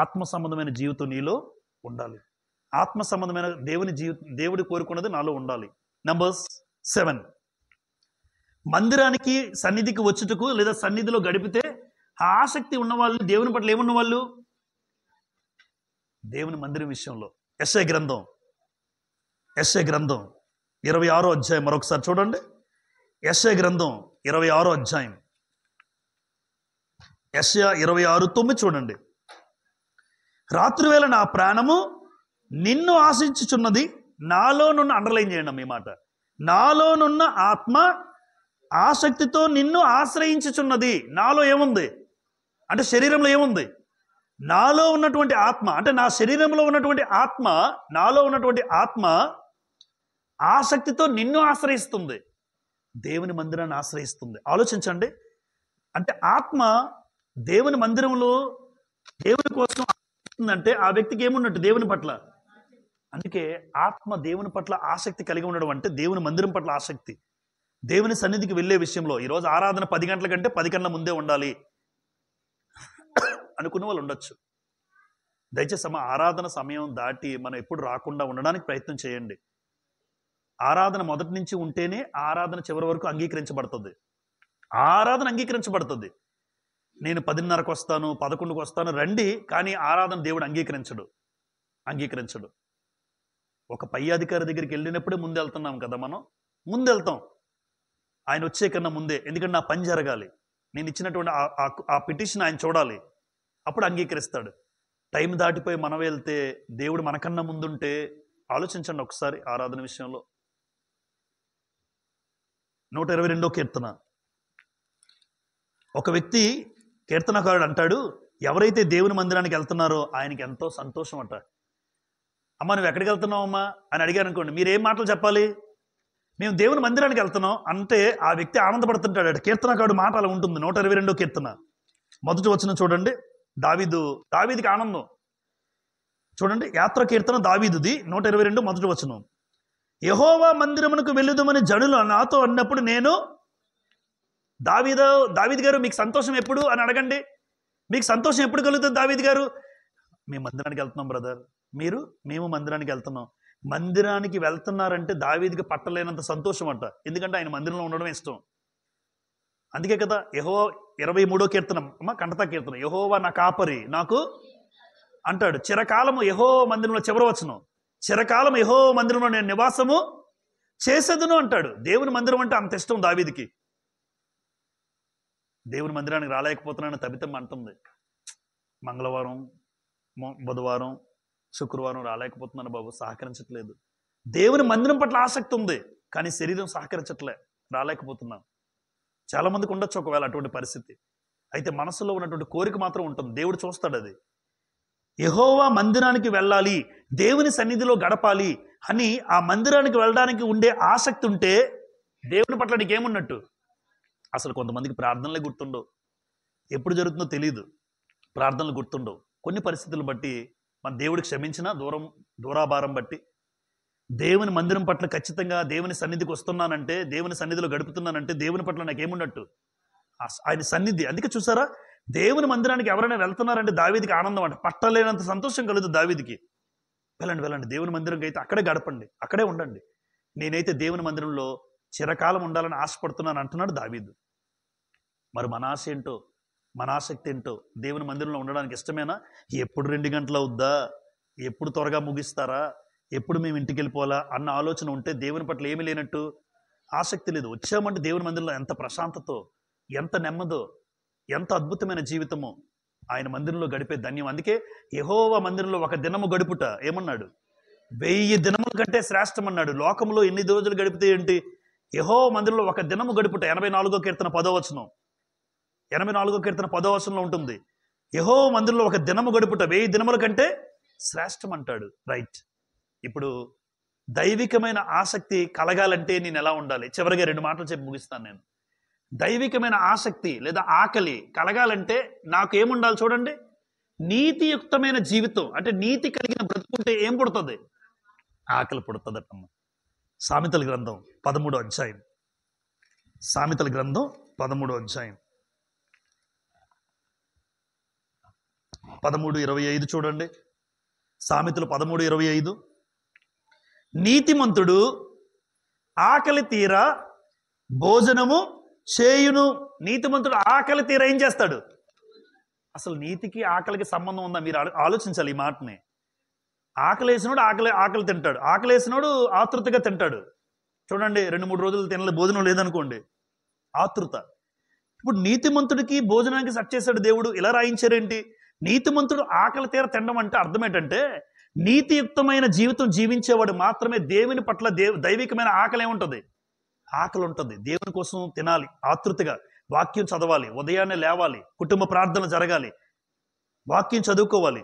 Speaker 1: ఆత్మ సంబంధమైన జీవితం నీలో ఉండాలి. ఆత్మ సంబంధమైన దేవుడి కోరుకున్నది నాలో ఉండాలి. నంబర్ 7, మందిరానికి సన్నిధికి వచ్చుటకు లేదా సన్నిధిలో గడిపితే ఆసక్తి ఉన్నవాళ్ళు, దేవుని పట్ల ఏమున్నవాళ్ళు? దేవుని మందిరం విషయంలో. యెషయా గ్రంథం 26వ అధ్యాయం మరొకసారి చూడండి. యెషయా గ్రంథం 26వ అధ్యాయం, యెషయా 26:9 చూడండి. రాత్రివేళ నా ప్రాణము నిన్ను ఆశించుచున్నది, నాలోనున్న, అండర్లైన్ చేయండి మీ మాట, నాలోనున్న ఆత్మ ఆసక్తితో నిన్ను ఆశ్రయించుచున్నది. నాలో ఏముంది అంటే శరీరంలో ఏముంది? నాలో ఉన్నటువంటి ఆత్మ అంటే నా శరీరంలో ఉన్నటువంటి ఆత్మ, నాలో ఉన్నటువంటి ఆత్మ ఆసక్తితో నిన్ను ఆశ్రయిస్తుంది, దేవుని మందిరాన్ని ఆశ్రయిస్తుంది. ఆలోచించండి. అంటే ఆత్మ దేవుని మందిరంలో దేవుని కోసం ఆశిస్తుందంటే ఆ వ్యక్తికి ఏమున్నట్టు? దేవుని పట్ల. అందుకే ఆత్మ దేవుని పట్ల ఆసక్తి కలిగి ఉండడం అంటే దేవుని మందిరం పట్ల ఆసక్తి. దేవుని సన్నిధికి వెళ్ళే విషయంలో ఈరోజు ఆరాధన 10 గంటల కంటే 10 గంటల ముందే ఉండాలి అనుకున్న వాళ్ళు ఉండొచ్చు. దయచేసి ఆరాధన సమయం దాటి మనం ఎప్పుడు రాకుండా ఉండడానికి ప్రయత్నం చేయండి. ఆరాధన మొదటి నుంచి ఉంటేనే ఆరాధన చివరి వరకు అంగీకరించబడుతుంది. ఆరాధన అంగీకరించబడుతుంది. నేను 10:30కు వస్తాను, 11కు వస్తాను రండి, కానీ ఆరాధన దేవుడు అంగీకరించడు. ఒక పై అధికారి దగ్గరికి వెళ్ళినప్పుడే ముందు వెళ్తున్నాం కదా, మనం ముందు వెళ్తాం ఆయన వచ్చే కన్నా ముందే. ఎందుకంటే నా పని జరగాలి, నేను ఇచ్చినటువంటి ఆ పిటిషన్ ఆయన చూడాలి, అప్పుడు అంగీకరిస్తాడు. టైం దాటిపోయి మనం వెళ్తే దేవుడు మనకన్నా ముందుంటే ఆలోచించండి ఒకసారి. ఆరాధన విషయంలో 122వ కీర్తన, ఒక వ్యక్తి కీర్తనకారుడు అంటాడు, ఎవరైతే దేవుని మందిరానికి వెళ్తున్నారో ఆయనకి ఎంతో సంతోషం అంట. అమ్మ నువ్వు ఎక్కడికి వెళ్తున్నావు అమ్మా అని అడిగారు అనుకోండి, మీరు ఏం మాటలు చెప్పాలి? మేము దేవుని మందిరానికి వెళ్తున్నాం అంటే ఆ వ్యక్తి ఆనందపడుతుంటాడు. కీర్తనకారుడు మాట అలా ఉంటుంది. 122వ కీర్తన మొదటి వచనం చూడండి. దావీదికి ఆనందం చూడండి. యాత్ర కీర్తన దావీదుది 122 మొదటి వచనం. యెహోవా మందిరమునకు వెళ్ళుదమని జనులు నాతో అన్నప్పుడు నేను, దావీదు గారు మీకు సంతోషం ఎప్పుడు అని అడగండి. మీకు సంతోషం ఎప్పుడు కలుగుతుంది దావీదు గారు? మేము మందిరానికి వెళ్తున్నాం బ్రదర్. మేము మందిరానికి వెళ్తున్నాం. మందిరానికి వెళ్తున్నారంటే దావీదుకి పట్టలేనంత సంతోషం అంట. ఎందుకంటే ఆయన మందిరంలో ఉండడం ఇష్టం. అందుకే కదా 23వ కీర్తన కంటతా కీర్తన, యెహోవా నా కాపరి నాకు అంటాడు. చిరకాలము యెహోవా మందిరంలో, చివరి వచనం, చిరకాలం యెహోవా మందిరంలో నేను నివాసము చేసేదును అంటాడు. దేవుని మందిరం అంటే అంత ఇష్టం దావీదుకి. దేవుని మందిరానికి రాలేకపోతున్నాను తబితమ్మ అంటుంది. మంగళవారం, బుధవారం, శుక్రవారం రాలేకపోతున్నాను బాబు, సహకరించట్లేదు. దేవుని మందిరం పట్ల ఆసక్తి ఉంది, కానీ శరీరం సహకరించట్లే, రాలేకపోతున్నాను. చాలా మందికి ఉండొచ్చు ఒకవేళ అటువంటి పరిస్థితి. అయితే మనసులో ఉన్నటువంటి కోరిక మాత్రం ఉంటుంది, దేవుడు చూస్తాడు అది. యెహోవా మందిరానికి వెళ్ళాలి, దేవుని సన్నిధిలో గడపాలి అని ఆ మందిరానికి వెళ్ళడానికి ఉండే ఆసక్తి ఉంటే దేవుని పట్ల నీకేమున్నట్టు? అసలు కొంతమందికి ప్రార్థనలే గుర్తుండవు, ఎప్పుడు జరుగుతుందో తెలియదు, ప్రార్థనలు గుర్తుండవు. కొన్ని పరిస్థితులు బట్టి మన దేవుడికి క్షమించిన దూరాభారం బట్టి దేవుని మందిరం పట్ల ఖచ్చితంగా దేవుని సన్నిధికి వస్తున్నానంటే, దేవుని సన్నిధిలో గడుపుతున్నానంటే దేవుని పట్ల నాకేమున్నట్టు? ఆయన సన్నిధి. అందుకే చూసారా, దేవుని మందిరానికి ఎవరైనా వెళ్తున్నారంటే దావీదికి ఆనందం అంట, పట్టలేనంత సంతోషం కలుగుతుంది దావీదికి. వెళ్ళండి దేవుని మందిరంకి అయితే అక్కడే గడపండి, అక్కడే ఉండండి. నేనైతే దేవుని మందిరంలో చిరకాలం ఉండాలని ఆశపడుతున్నాను అంటున్నాడు దావీదు. మరి మన ఆశ ఏంటో, మన ఆసక్తి ఏంటో? దేవుని మందిరంలో ఉండడానికి ఇష్టమేనా? ఎప్పుడు 2 గంటలు అవుద్దా, ఎప్పుడు త్వరగా ముగిస్తారా, ఎప్పుడు మేము ఇంటికి వెళ్ళిపోవాలా అన్న ఆలోచన ఉంటే దేవుని పట్ల ఏమీ లేనట్టు, ఆసక్తి లేదు. వచ్చామంటే దేవుని మందిరంలో ఎంత ప్రశాంతతో, ఎంత నెమ్మదో, ఎంత అద్భుతమైన జీవితమో ఆయన మందిరంలో గడిపే ధన్యం. అందుకే యెహోవా మందిరంలో ఒక దినము గడుపుట ఏమన్నాడు? 1000 దినముల కంటే శ్రేష్టం అన్నాడు. లోకంలో ఎన్ని రోజులు గడిపితే ఏంటి? యెహోవా మందిరంలో ఒక దినము గడుపుట. 84వ కీర్తన 10వ వచనం, 84వ కీర్తన 10వ వచనంలో ఉంటుంది. యెహోవా మందిరంలో ఒక దినము గడుపుట 1000 దినముల కంటే శ్రేష్టం అంటాడు. రైట్. ఇప్పుడు దైవికమైన ఆసక్తి కలగాలంటే నేను ఎలా ఉండాలి? చివరిగా 2 మాటలు చెప్పి ముగిస్తాను నేను. దైవికమైన ఆసక్తి లేదా ఆకలి కలగాలంటే నాకు ఏముండాలి చూడండి. నీతియుక్తమైన జీవితం, అంటే నీతి కలిగిన బ్రతుకుంటే ఏం పుడుతుంది? ఆకలి పుడుతుందటమ్మ. సామెతల గ్రంథం 13వ అధ్యాయం, సామెతల గ్రంథం 13వ అధ్యాయం 13:25 చూడండి. సామెతలు 13:25. నీతిమంతుడు ఆకలి తీరా భోజనము చేయును. నీతిమంతుడు ఆకలి తీరా ఏం చేస్తాడు? అసలు నీతికి ఆకలికి సంబంధం ఉందా? మీరు ఆలోచించాలి ఈ మాటని. ఆకలి వేసినోడు ఆకలి తింటాడు, ఆకలి వేసినోడు ఆతృతగా తింటాడు. చూడండి, 2-3 రోజులు తినలే, భోజనం లేదనుకోండి, ఆతృత. ఇప్పుడు నీతిమంతుడికి భోజనానికి సెట్ చేశాడు దేవుడు. ఇలా రాయించారేంటి? నీతిమంతుడు ఆకలి తీర తినడం అంటే అర్థం ఏంటంటే, నీతియుక్తమైన జీవితం జీవించేవాడు మాత్రమే దేవుని పట్ల దైవికమైన ఆకలి ఏముంటుంది? ఆకలి ఉంటుంది. దేవుని కోసం తినాలి ఆతృతగా, వాక్యం చదవాలి, ఉదయాన్నే లేవాలి, కుటుంబ ప్రార్థన జరగాలి, వాక్యం చదువుకోవాలి,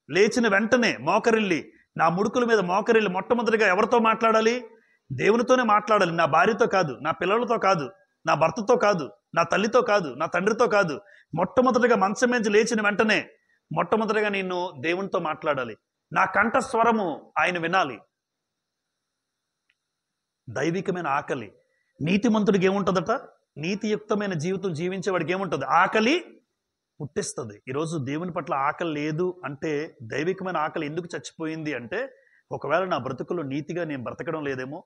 Speaker 1: లేచిన వెంటనే మోకరిల్లి, నా ముడుకుల మీద మోకరిల్లి మొట్టమొదటిగా ఎవరితో మాట్లాడాలి? దేవునితోనే మాట్లాడాలి. నా భార్యతో కాదు, నా పిల్లలతో కాదు, నా భర్తతో కాదు, నా తల్లితో కాదు, నా తండ్రితో కాదు. మొట్టమొదటిగా మంచం మీద లేచిన వెంటనే మొట్టమొదటిగా నేను దేవునితో మాట్లాడాలి. నా కంఠస్వరము ఆయన వినాలి. దైవికమైన ఆకలి. నీతిమంతుడికి ఏముంటుందట? నీతియుక్తమైన జీవితం జీవించేవాడికి ఏముంటుంది? ఆకలి పుట్టిస్తుంది. ఈరోజు దేవుని పట్ల ఆకలి లేదు అంటే, దైవికమైన ఆకలి ఎందుకు చచ్చిపోయింది అంటే, ఒకవేళ నా బ్రతుకులో నీతిగా నేను బ్రతకడం లేదేమో.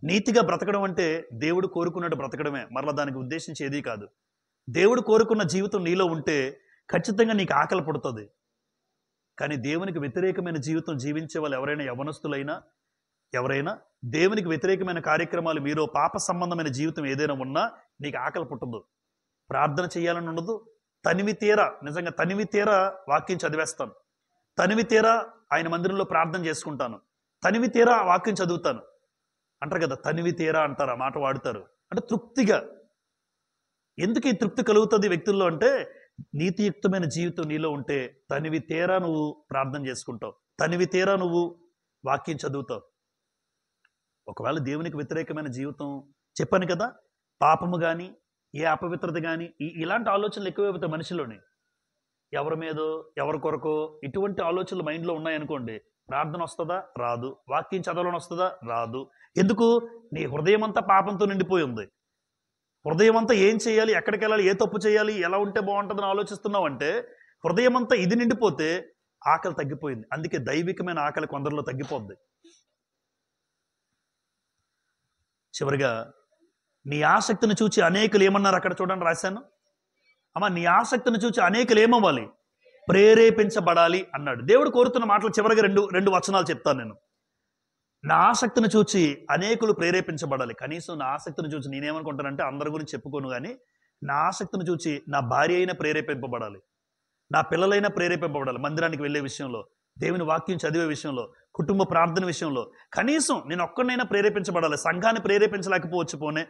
Speaker 1: నీతిగా బ్రతకడం అంటే దేవుడు కోరుకున్నట్టు బ్రతకడమే, మరలా దానికి ఉద్దేశించి ఏదీ కాదు. దేవుడు కోరుకున్న జీవితం నీలో ఉంటే ఖచ్చితంగా నీకు ఆకలి పుడుతుంది. కానీ దేవునికి వ్యతిరేకమైన జీవితం జీవించే వాళ్ళు ఎవరైనా, యవ్వనస్తులైనా ఎవరైనా, దేవునికి వ్యతిరేకమైన కార్యక్రమాలు, మీరు పాప సంబంధమైన జీవితం ఏదైనా ఉన్నా నీకు ఆకలి పుట్టదు. ప్రార్థన చేయాలని ఉండదు. తనివి తీరా, నిజంగా తనివి తీరా వాక్యం చదివేస్తాను, తనివి తీరా ఆయన మందిరంలో ప్రార్థన చేసుకుంటాను, తనివి తీరా వాక్యం చదువుతాను అంటారు కదా. తనివి తీరా అంటారు, ఆ మాట వాడుతారు. అంటే తృప్తిగా. ఎందుకు ఈ తృప్తి కలుగుతుంది వ్యక్తుల్లో అంటే, నీతియుక్తమైన జీవితం నీలో ఉంటే తనివి తీరా నువ్వు ప్రార్థన చేసుకుంటావు, తనివి తీరా నువ్వు వాక్యం చదువుతావు. ఒకవేళ దేవునికి వ్యతిరేకమైన జీవితం, చెప్పాను కదా, పాపము కానీ, ఏ అపవిత్రత కానీ, ఇలాంటి ఆలోచనలు ఎక్కువైపోతాయి మనిషిలోని. ఎవరి మీదో, ఎవరి కొరకో ఇటువంటి ఆలోచనలు మైండ్లో ఉన్నాయనుకోండి, ప్రార్థన వస్తుందా? రాదు. వాక్యం చదవాలని వస్తుందా? రాదు. ఎందుకు? నీ హృదయం అంతా పాపంతో నిండిపోయి ఉంది. హృదయం అంతా ఏం చేయాలి, ఎక్కడికి వెళ్ళాలి, ఏ తప్పు చేయాలి, ఎలా ఉంటే బాగుంటుందని ఆలోచిస్తున్నావు అంటే, హృదయం అంతా ఇది నిండిపోతే ఆకలి తగ్గిపోయింది. అందుకే దైవికమైన ఆకలి కొందరిలో తగ్గిపోద్ది. చివరిగా, నీ ఆసక్తిని చూచి అనేకులు ఏమన్నారు అక్కడ చూడండి, రాశాను. అమ్మ, నీ ఆసక్తిని చూచి అనేకులు ఏమవ్వాలి? ప్రేరేపించబడాలి అన్నాడు. దేవుడు కోరుతున్న మాటలు చివరిగా రెండు వచనాలు చెప్తాను నేను. నా ఆసక్తిని చూచి అనేకులు ప్రేరేపించబడాలి. కనీసం నా ఆసక్తిని చూచి నేనేమనుకుంటానంటే, అందరి గురించి చెప్పుకోను కానీ, నా ఆసక్తిని చూచి నా భార్య అయినా ప్రేరేపింపబడాలి, నా పిల్లలైనా ప్రేరేపింపబడాలి. మందిరానికి వెళ్ళే విషయంలో, దేవుని వాక్యం చదివే విషయంలో, కుటుంబ ప్రార్థన విషయంలో కనీసం నేను ఒక్కడినైనా ప్రేరేపించబడాలి. సంఘాన్ని ప్రేరేపించలేకపోవచ్చు, పోనే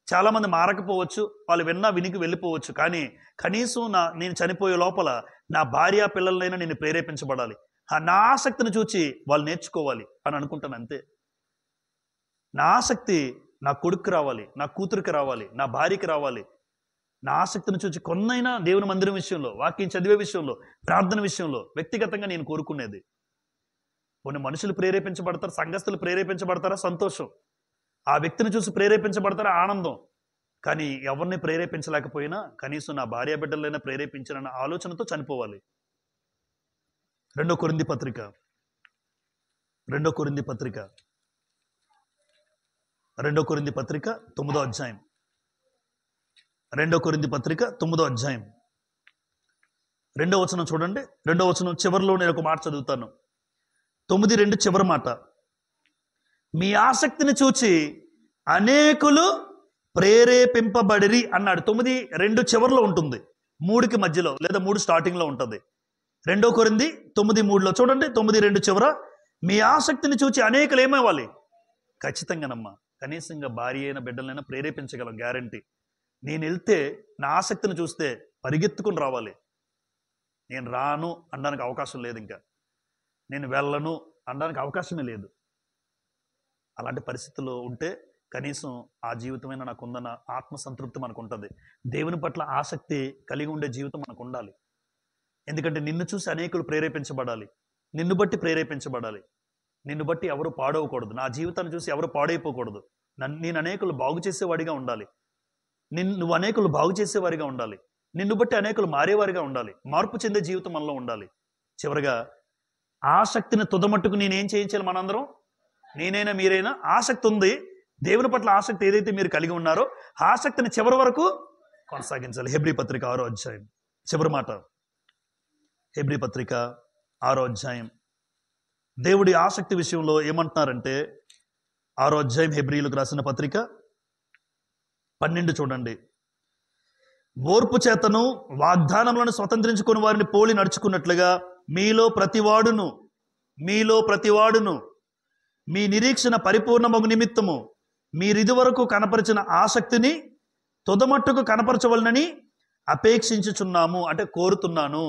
Speaker 1: చాలామంది మారకపోవచ్చు, వాళ్ళు వినికి వెళ్ళిపోవచ్చు. కానీ కనీసం నేను చనిపోయే లోపల నా భార్య పిల్లలనైనా నేను ప్రేరేపించబడాలి. నా ఆసక్తిని చూచి వాళ్ళు నేర్చుకోవాలి అని అనుకుంటాను, అంతే. నా ఆసక్తి నా కొడుకు రావాలి, నా కూతురికి రావాలి, నా భార్యకి రావాలి. నా ఆసక్తిని చూచి కొన్నైనా దేవుని మందిరం విషయంలో, వాక్యం చదివే విషయంలో, ప్రార్థన విషయంలో వ్యక్తిగతంగా నేను కోరుకునేది. కొన్ని మనుషులు ప్రేరేపించబడతారు, సంఘస్థులు ప్రేరేపించబడతారా? సంతోషం. ఆ వ్యక్తిని చూసి ప్రేరేపించబడతారా? ఆనందం. కానీ ఎవరిని ప్రేరేపించలేకపోయినా కనీసం నా భార్య బిడ్డలైనా ప్రేరేపించాలన్న ఆలోచనతో చనిపోవాలి. 2 కొరింథీ పత్రిక రెండో కొరింథీ పత్రిక 9వ అధ్యాయం. 2 కొరింథీ పత్రిక 9వ అధ్యాయం 2వ వచనం చూడండి. 2వ వచనం చివరిలో నేను ఒక మాట చదువుతాను. 9:2 చివరి మాట. మీ ఆసక్తిని చూచి అనేకులు ప్రేరేపింపబడిరి అన్నాడు. 9:2 చివరిలో ఉంటుంది, 3కి మధ్యలో లేదా 3 స్టార్టింగ్లో ఉంటుంది. 2 కొరింథీ 9:3లో చూడండి. 9:2 చివర మీ ఆసక్తిని చూచి అనేకులు ఏమవ్వాలి? ఖచ్చితంగానమ్మా, కనీసంగా భార్య అయిన బిడ్డలైనా ప్రేరేపించగలం, గ్యారంటీ. నేను వెళ్తే నా ఆసక్తిని చూస్తే పరిగెత్తుకుని రావాలి. నేను రాను అనడానికి అవకాశం లేదు, ఇంకా నేను వెళ్ళను అనడానికి అవకాశమే లేదు. అలాంటి పరిస్థితుల్లో ఉంటే కనీసం ఆ జీవితమైనా నాకు ఉందన్న ఆత్మసంతృప్తి మనకు ఉంటుంది. దేవుని పట్ల ఆసక్తి కలిగి ఉండే జీవితం మనకు ఉండాలి. ఎందుకంటే నిన్ను చూసి అనేకులు ప్రేరేపించబడాలి, నిన్ను బట్టి ప్రేరేపించబడాలి. నిన్ను బట్టి ఎవరు పాడవకూడదు, నా జీవితాన్ని చూసి ఎవరు పాడైపోకూడదు. నేను అనేకులు బాగు చేసేవాడిగా ఉండాలి, నువ్వు అనేకులు బాగు చేసేవారిగా ఉండాలి, నిన్ను బట్టి అనేకులు మారేవారిగా ఉండాలి, మార్పు చెందే జీవితం మనలో ఉండాలి. చివరిగా ఆసక్తిని తుదమట్టుకు నేనేం చేయించాలి? మనందరం, నేనైనా మీరైనా ఆసక్తి ఉంది, దేవుని పట్ల ఆసక్తి ఏదైతే మీరు కలిగి ఉన్నారో ఆసక్తిని చివరి వరకు కొనసాగించాలి. హెబ్రీ పత్రిక 6వ అధ్యాయం చివరి మాట. హెబ్రీ పత్రిక 6వ అధ్యాయం దేవుడి ఆసక్తి విషయంలో ఏమంటున్నారంటే, 6వ అధ్యాయం హెబ్రీలకు రాసిన పత్రిక 12 చూడండి. ఓర్పు చేతను వాగ్దానములను స్వతంత్రించుకుని వారిని పోలి నడుచుకున్నట్లుగా మీలో ప్రతివాడును మీ నిరీక్షణ పరిపూర్ణమగు నిమిత్తము మీరిదివరకు కనపరిచిన ఆసక్తిని తుదమట్టుకు కనపరచవలనని అపేక్షించుచున్నాము, అంటే కోరుతున్నాను.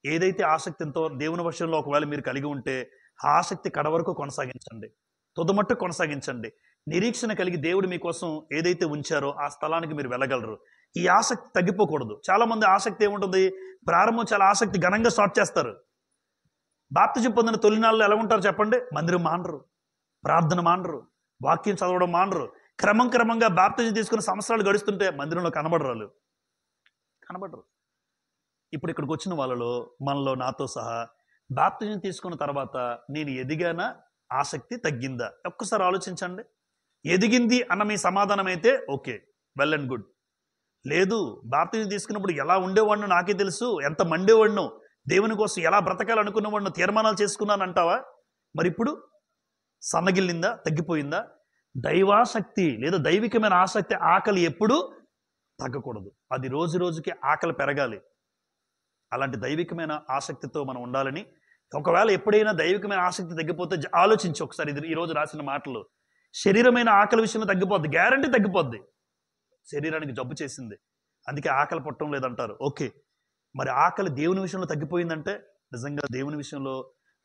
Speaker 1: ఏదైతే ఆసక్తితో దేవుని విషయంలో ఒకవేళ మీరు కలిగి ఉంటే ఆ ఆసక్తి కడవరకు కొనసాగించండి, తుదమట్టు కొనసాగించండి. నిరీక్షణ కలిగి దేవుడు మీకోసం ఏదైతే ఉంచారో ఆ స్థలానికి మీరు వెళ్ళగలరు. ఈ ఆసక్తి తగ్గిపోకూడదు. చాలా మంది ఆసక్తి ఏముంటుంది, ప్రారంభం చాలా ఆసక్తి ఘనంగా స్టార్ట్ చేస్తారు. బాప్తిజం పొందిన తొలినాళ్ళు ఎలా ఉంటారు చెప్పండి? మందిరం మానరు, ప్రార్థన మానరు, వాక్యం చదవడం మానరు. క్రమంగా బాప్తిజం తీసుకున్న సంవత్సరాలు గడుస్తుంటే మందిరంలో కనబడరు. ఇప్పుడు ఇక్కడికి వచ్చిన వాళ్ళలో మనలో నాతో సహా బాప్తిజం తీసుకున్న తర్వాత నేను ఎదిగానా, ఆసక్తి తగ్గిందా? ఒక్కసారి ఆలోచించండి. ఎదిగింది అన్న మీ సమాధానం అయితే ఓకే, వెల్ అండ్ గుడ్. లేదు, బాప్తిజం తీసుకున్నప్పుడు ఎలా ఉండేవాడినో నాకే తెలుసు, ఎంత మండేవాడినో, దేవుని కోసం ఎలా బ్రతకాలనుకున్నవాడినో తీర్మానాలు చేసుకున్నాను అంటావా? మరి ఇప్పుడు సన్నగిల్లిందా, తగ్గిపోయిందా? దైవాసక్తి లేదా దైవికమైన ఆసక్తి, ఆకలి ఎప్పుడూ తగ్గకూడదు. అది రోజు రోజుకి ఆకలి పెరగాలి. అలాంటి దైవికమైన ఆసక్తితో మనం ఉండాలని. ఒకవేళ ఎప్పుడైనా దైవికమైన ఆసక్తి తగ్గిపోతే ఆలోచించి ఒకసారి, ఇది ఈరోజు రాసిన మాటలు. శరీరమైన ఆకలి విషయంలో తగ్గిపోద్ది, గ్యారంటీ తగ్గిపోద్ది. శరీరానికి జబ్బు చేసింది, అందుకే ఆకలి పుట్టడం లేదంటారు. ఓకే, మరి ఆకలి దేవుని విషయంలో తగ్గిపోయిందంటే నిజంగా దేవుని విషయంలో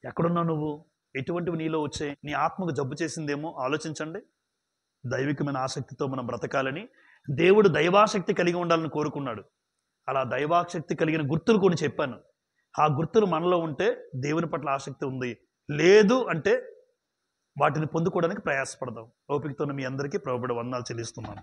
Speaker 1: ఎక్కడున్నావు నువ్వు? ఎటువంటివి నీలో వచ్చాయి? నీ ఆత్మకు జబ్బు చేసిందేమో ఆలోచించండి. దైవికమైన ఆసక్తితో మనం బ్రతకాలని దేవుడు దైవాసక్తి కలిగి ఉండాలని కోరుకున్నాడు. అలా దైవాసక్తి కలిగిన గుర్తులు కొన్ని చెప్పాను. ఆ గుర్తులు మనలో ఉంటే దేవుని పట్ల ఆసక్తి ఉంది, లేదు అంటే వాటిని పొందుకోవడానికి ప్రయాసపడదాం. ఓపికతో మీ అందరికీ ప్రభువుడి వందనాలు చెల్లిస్తున్నాను.